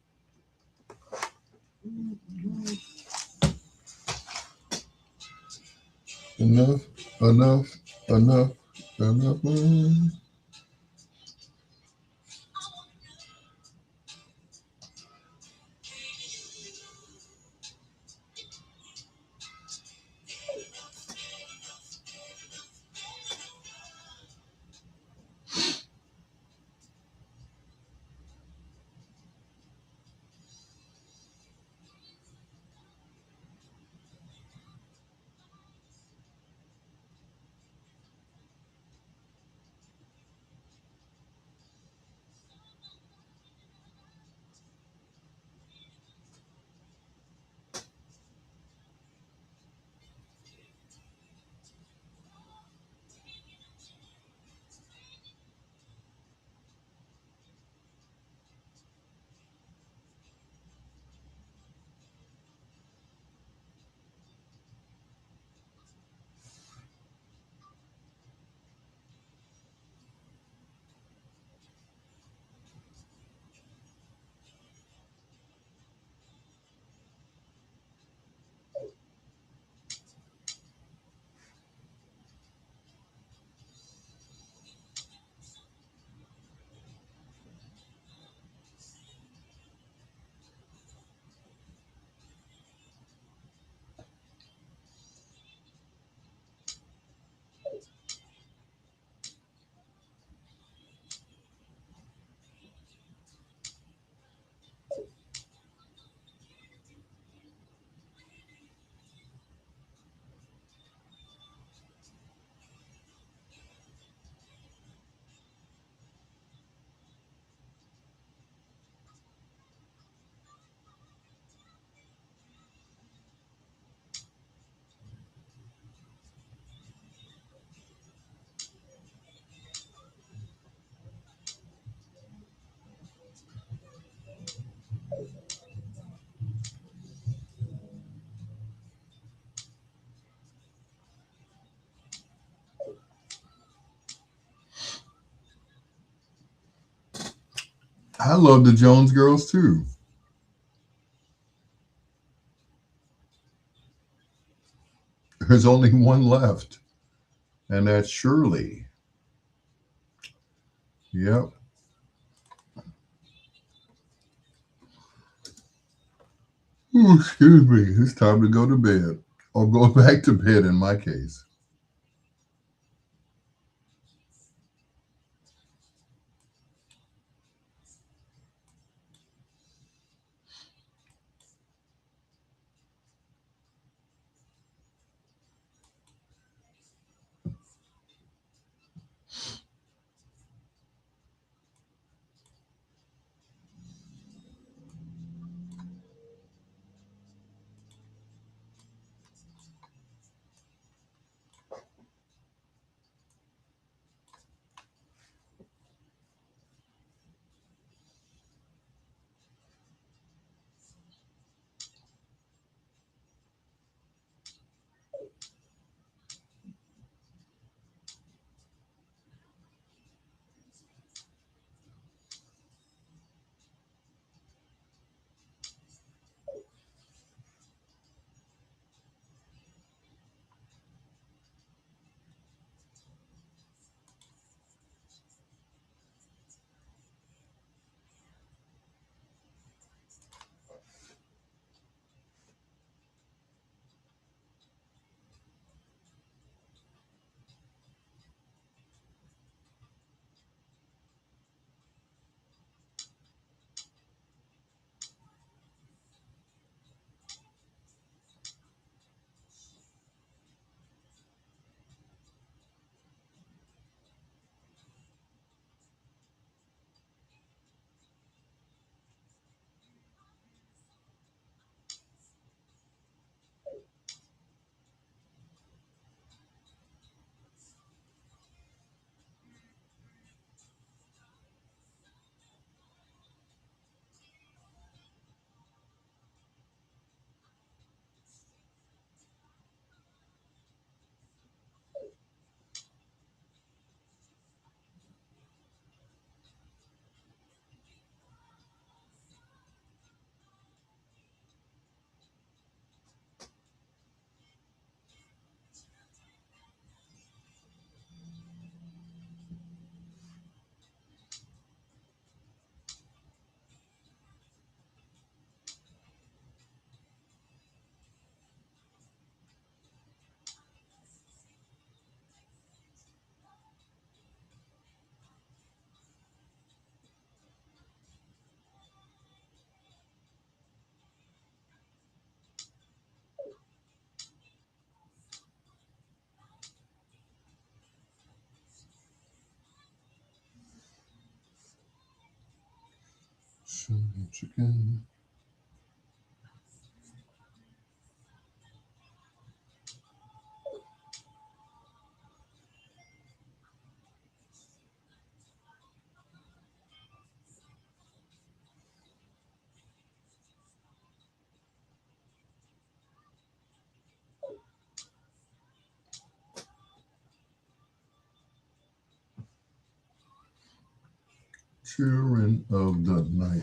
Enough, enough, enough, enough. I love the Jones Girls too. There's only one left, and that's Shirley. Yep. Ooh, excuse me. It's time to go to bed. Or go back to bed in my case. Chicken. Children of the night.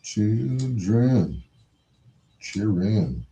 Children. Children.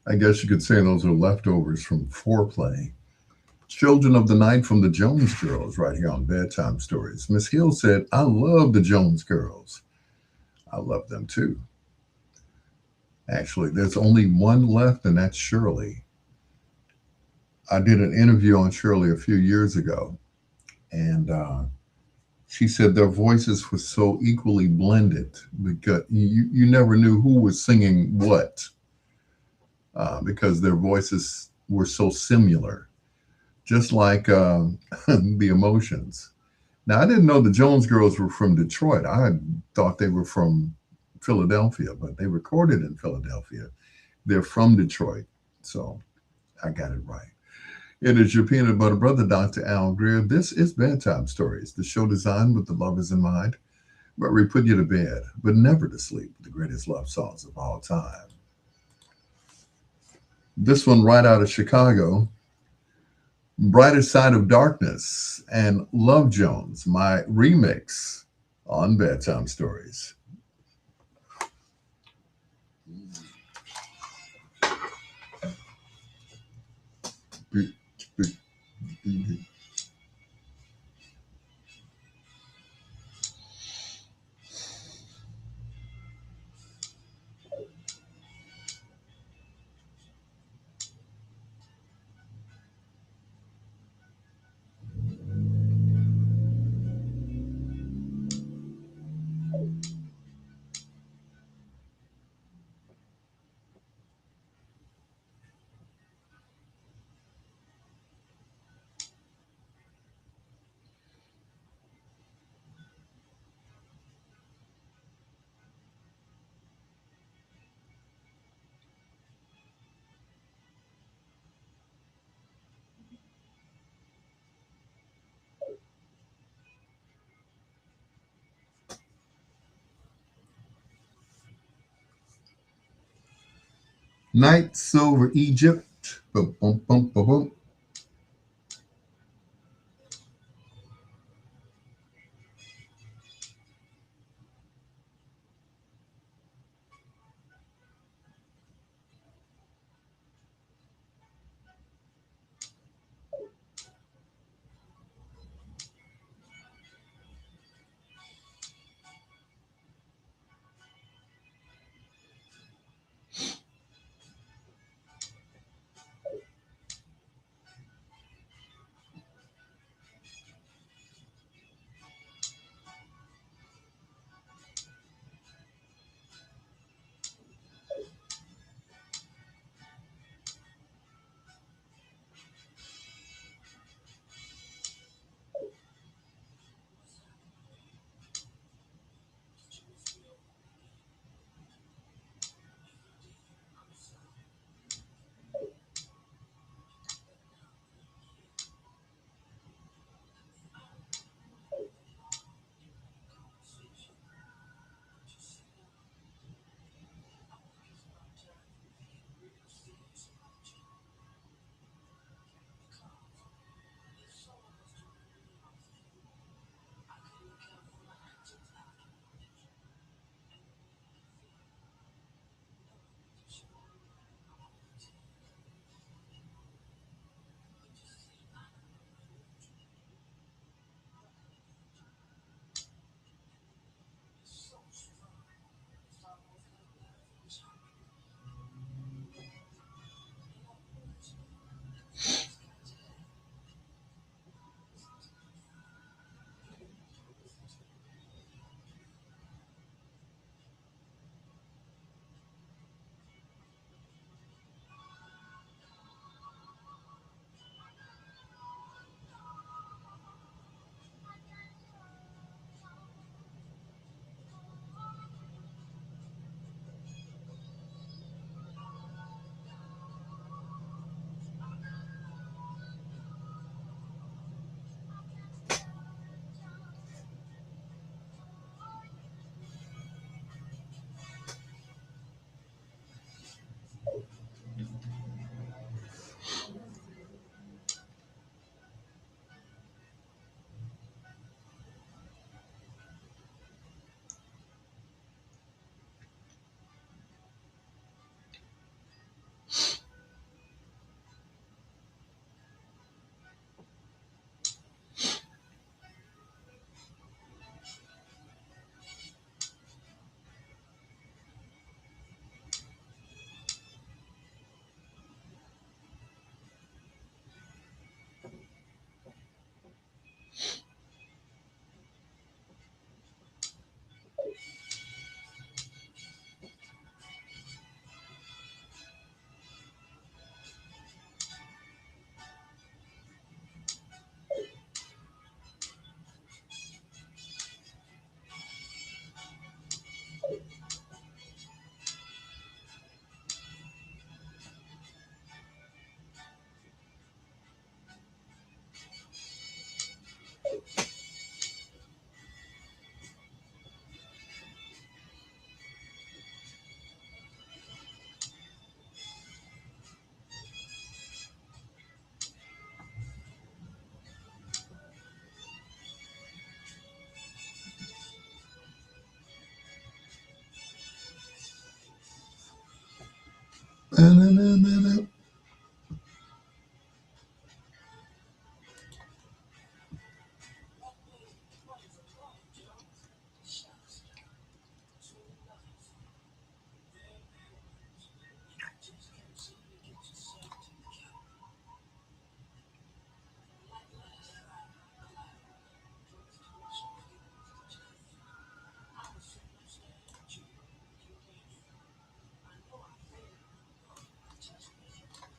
I guess you could say those are leftovers from foreplay. Children of the Night from the Jones Girls, right here on Bedtime Stories. Miss Hill said, I love the Jones Girls. I love them too. Actually, there's only one left, and that's Shirley. I did an interview on Shirley a few years ago, and she said their voices were so equally blended because you never knew who was singing what because their voices were so similar, just like the emotions. Now, I didn't know the Jones Girls were from Detroit. I thought they were from Philadelphia, but they recorded in Philadelphia. They're from Detroit, so I got it right. It is your peanut butter brother, Dr. Al Greer. This is Bedtime Stories, the show designed with the lovers in mind, where we put you to bed, but never to sleep, the greatest love songs of all time. This one right out of Chicago, Brighter Side of Darkness and Love Jones, my remix on Bedtime Stories. Nights over Egypt. Boom, boom, boom, boom, boom.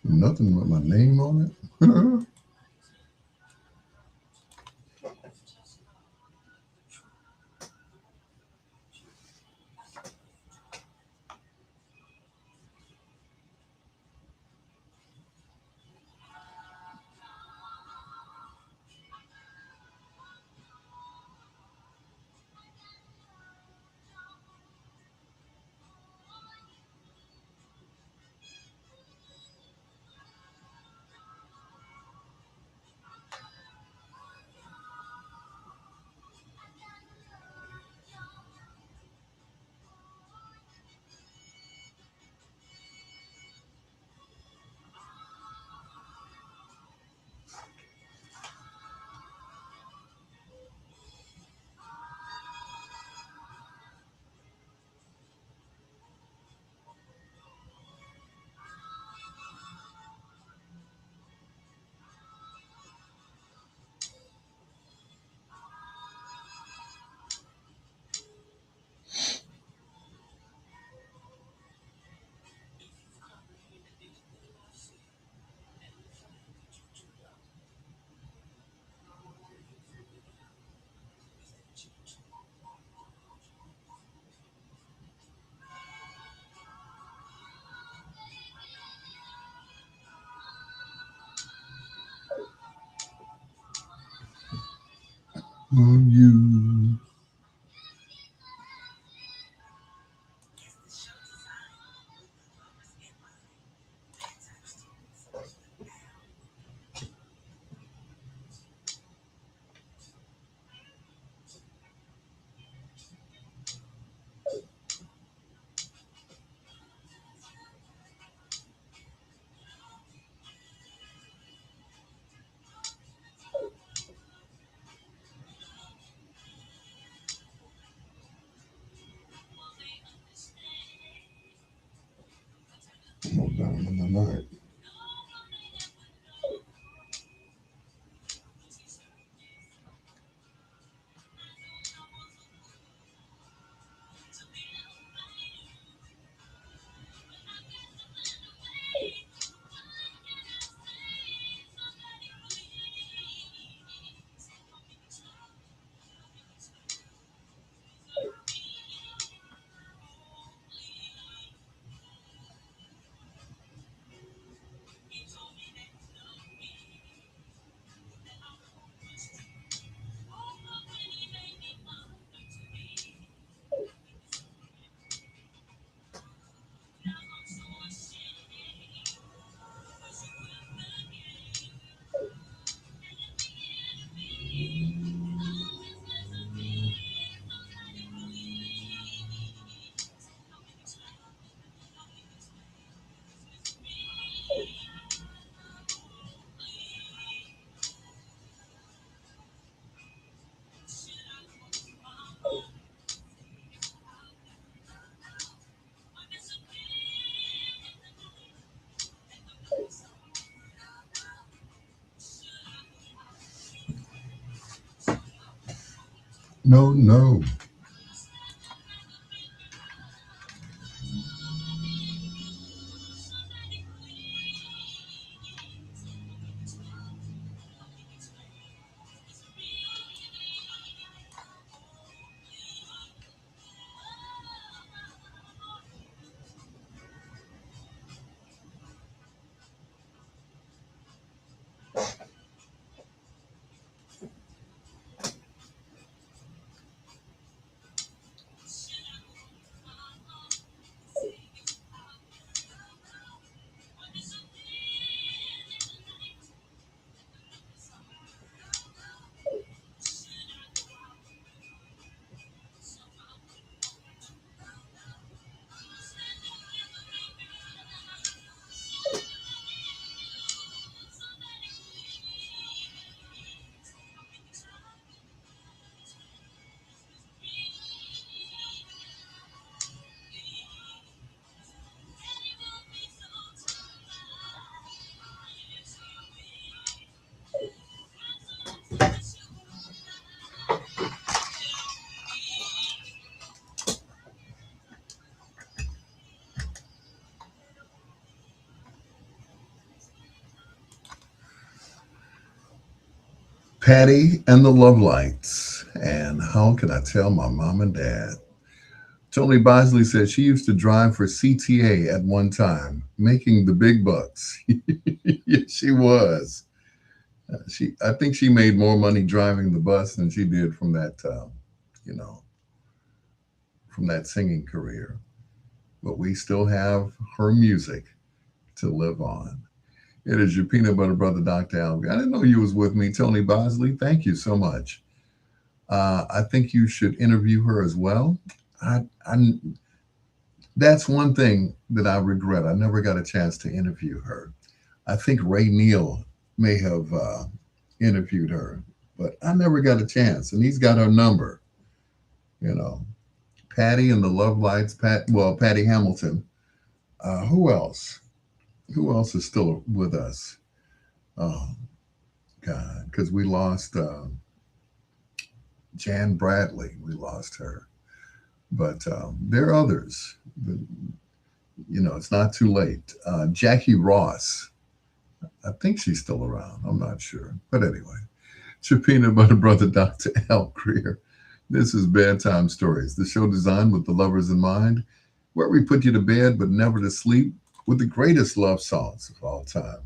Nothing with my name on it. on you. Is the show designed with the lovers in mind? Bedtime stories with Al. I'm on down in the night. No, no. Patty and the Lovelights. And how can I tell my mom and dad? Tony Bosley said she used to drive for CTA at one time, making the big bucks. Yes, she was. I think she made more money driving the bus than she did from that, you know, from that singing career. But we still have her music to live on. It is your peanut butter brother, Dr. Alvin. I didn't know you was with me, Tony Bosley. Thank you so much. I think you should interview her as well. I that's one thing that I regret. I never got a chance to interview her. I think Ray Neal may have interviewed her, but I never got a chance. And he's got her number. You know, Patty and the Love Lights. Patty Hamilton. Who else? Who else is still with us? Oh God, because we lost Jan Bradley. We lost her, but there are others. It's not too late. Jackie Ross. I think she's still around. I'm not sure, but anyway. It's your peanut butter brother, Dr. Al Greer. This is Bedtime Stories, the show designed with the lovers in mind, where we put you to bed but never to sleep with the greatest love songs of all time.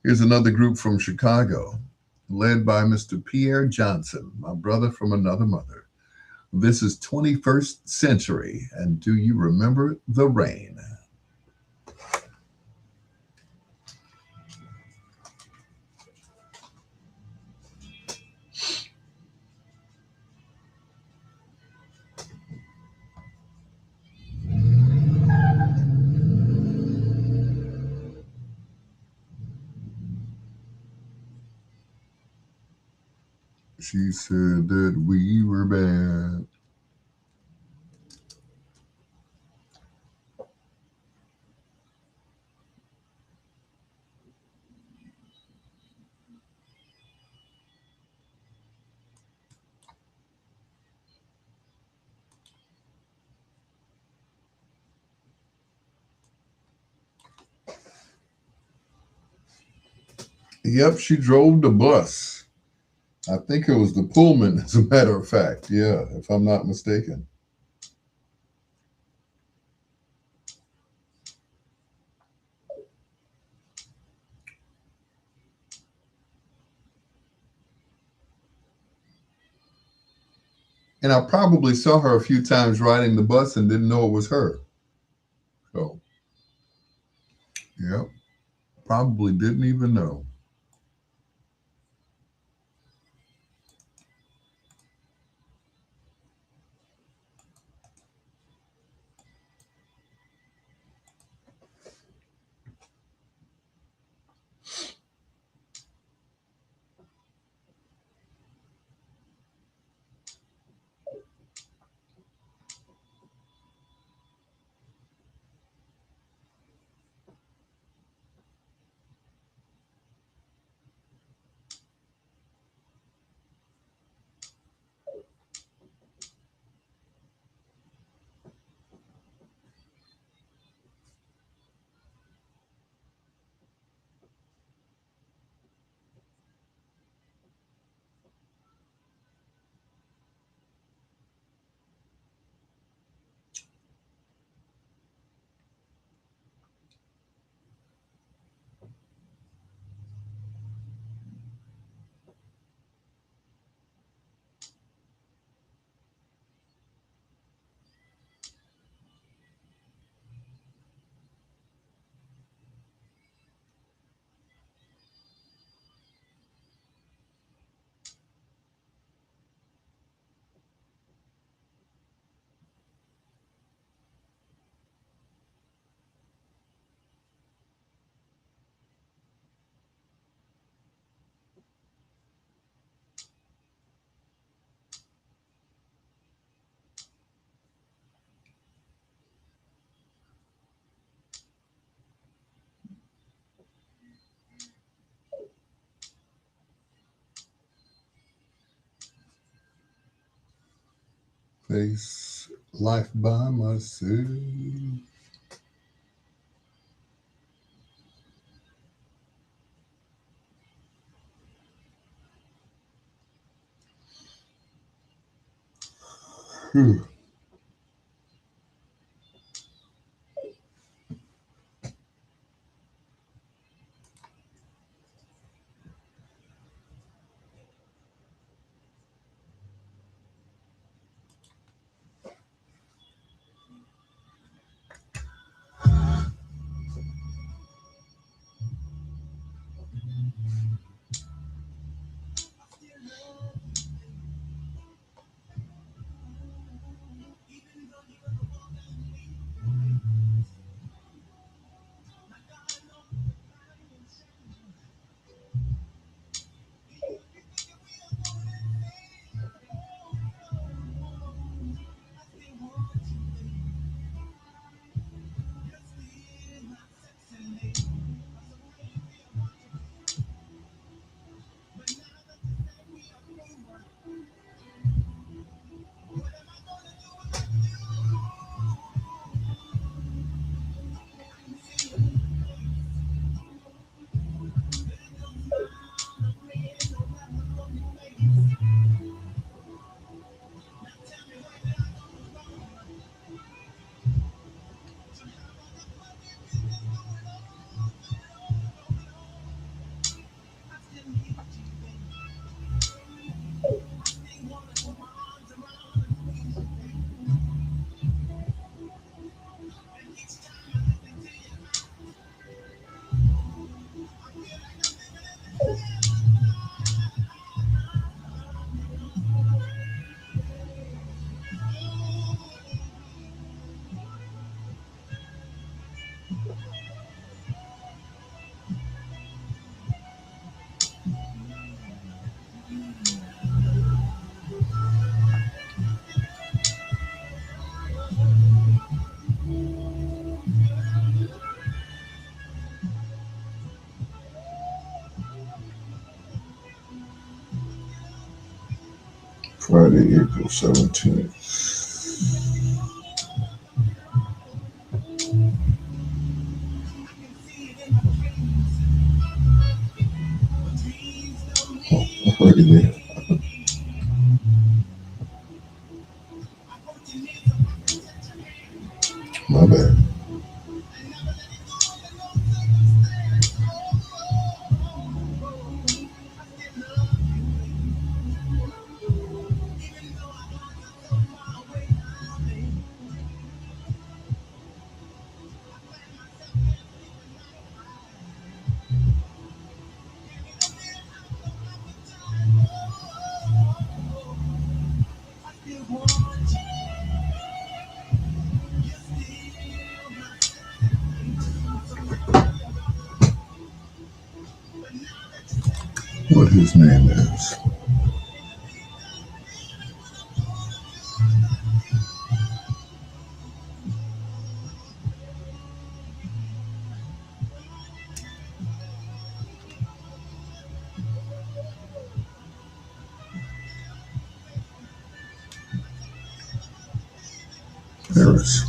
Here's another group from Chicago. led by Mr. Pierre Johnson, my brother from another mother. This is 21st Century, and do you remember the rain? She said that we were bad. Yep, she drove the bus. I think it was the Pullman, as a matter of fact. Yeah, if I'm not mistaken. And I probably saw her a few times riding the bus and didn't know it was her. So, yep, probably didn't even know. Face life by myself. Whew. Friday, April 17th. Already. My bad. What his name is. Paris.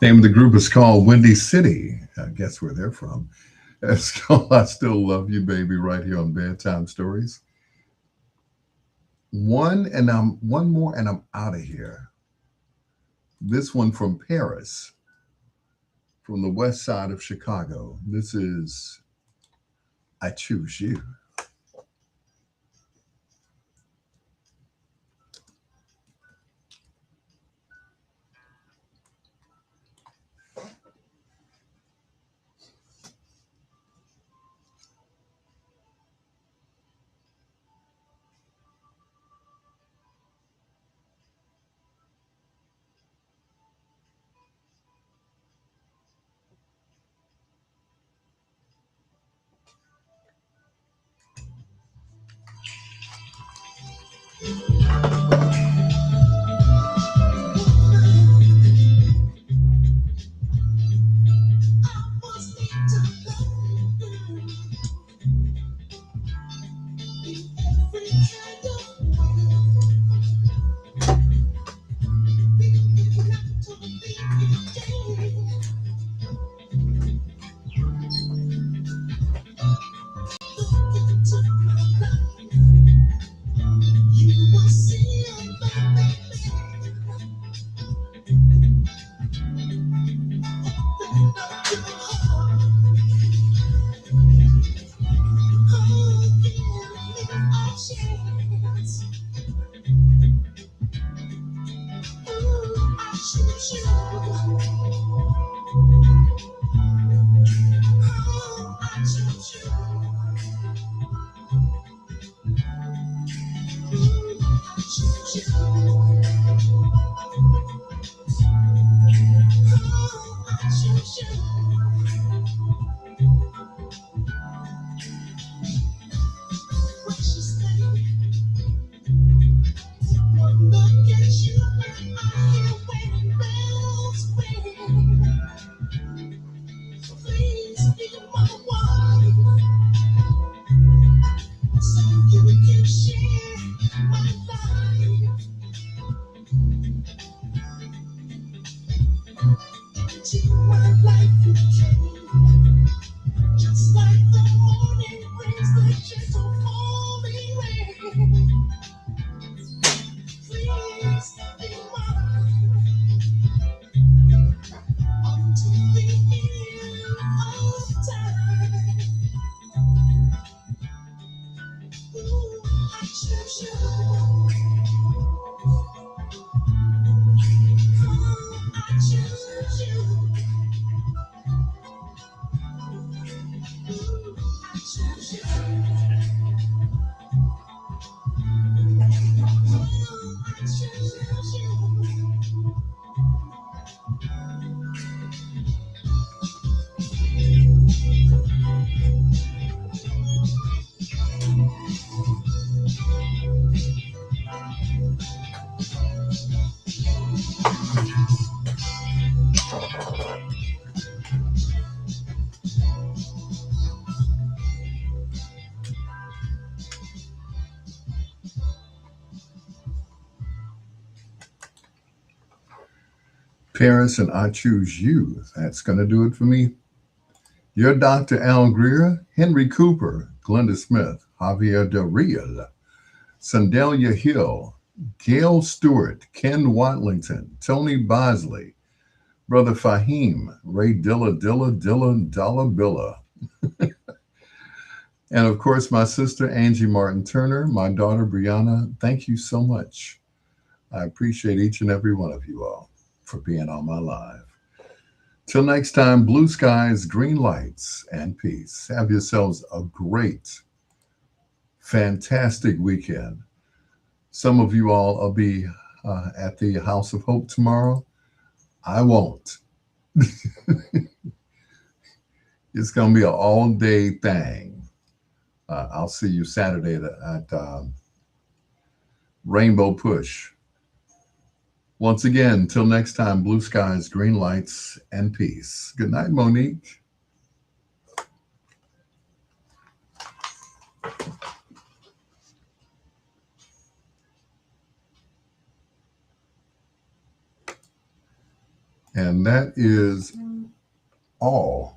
Name of the group is called Windy City. I guess where they're from. It's called I Still Love You, Baby, right here on Bedtime Stories. One more and I'm out of here. This one from Paris, from the west side of Chicago. This is I Choose You. Paris and I Choose You. That's going to do it for me. Your Dr. Al Greer, Henry Cooper, Glenda Smith, Javier Del Real, Sandelia Hill, Gail Stewart, Ken Watlington, Tony Bosley, Brother Fahim, Ray Dilla Billa. And of course, my sister Angie Martin Turner, my daughter Brianna. Thank you so much. I appreciate each and every one of you all for being on my live. Till next time, blue skies, green lights, and peace. Have yourselves a great, fantastic weekend. Some of you all will be at the House of Hope tomorrow. I won't. It's going to be an all day thing. I'll see you Saturday at Rainbow Push. Once again, till next time, blue skies, green lights, and peace. Good night, Monique. And that is all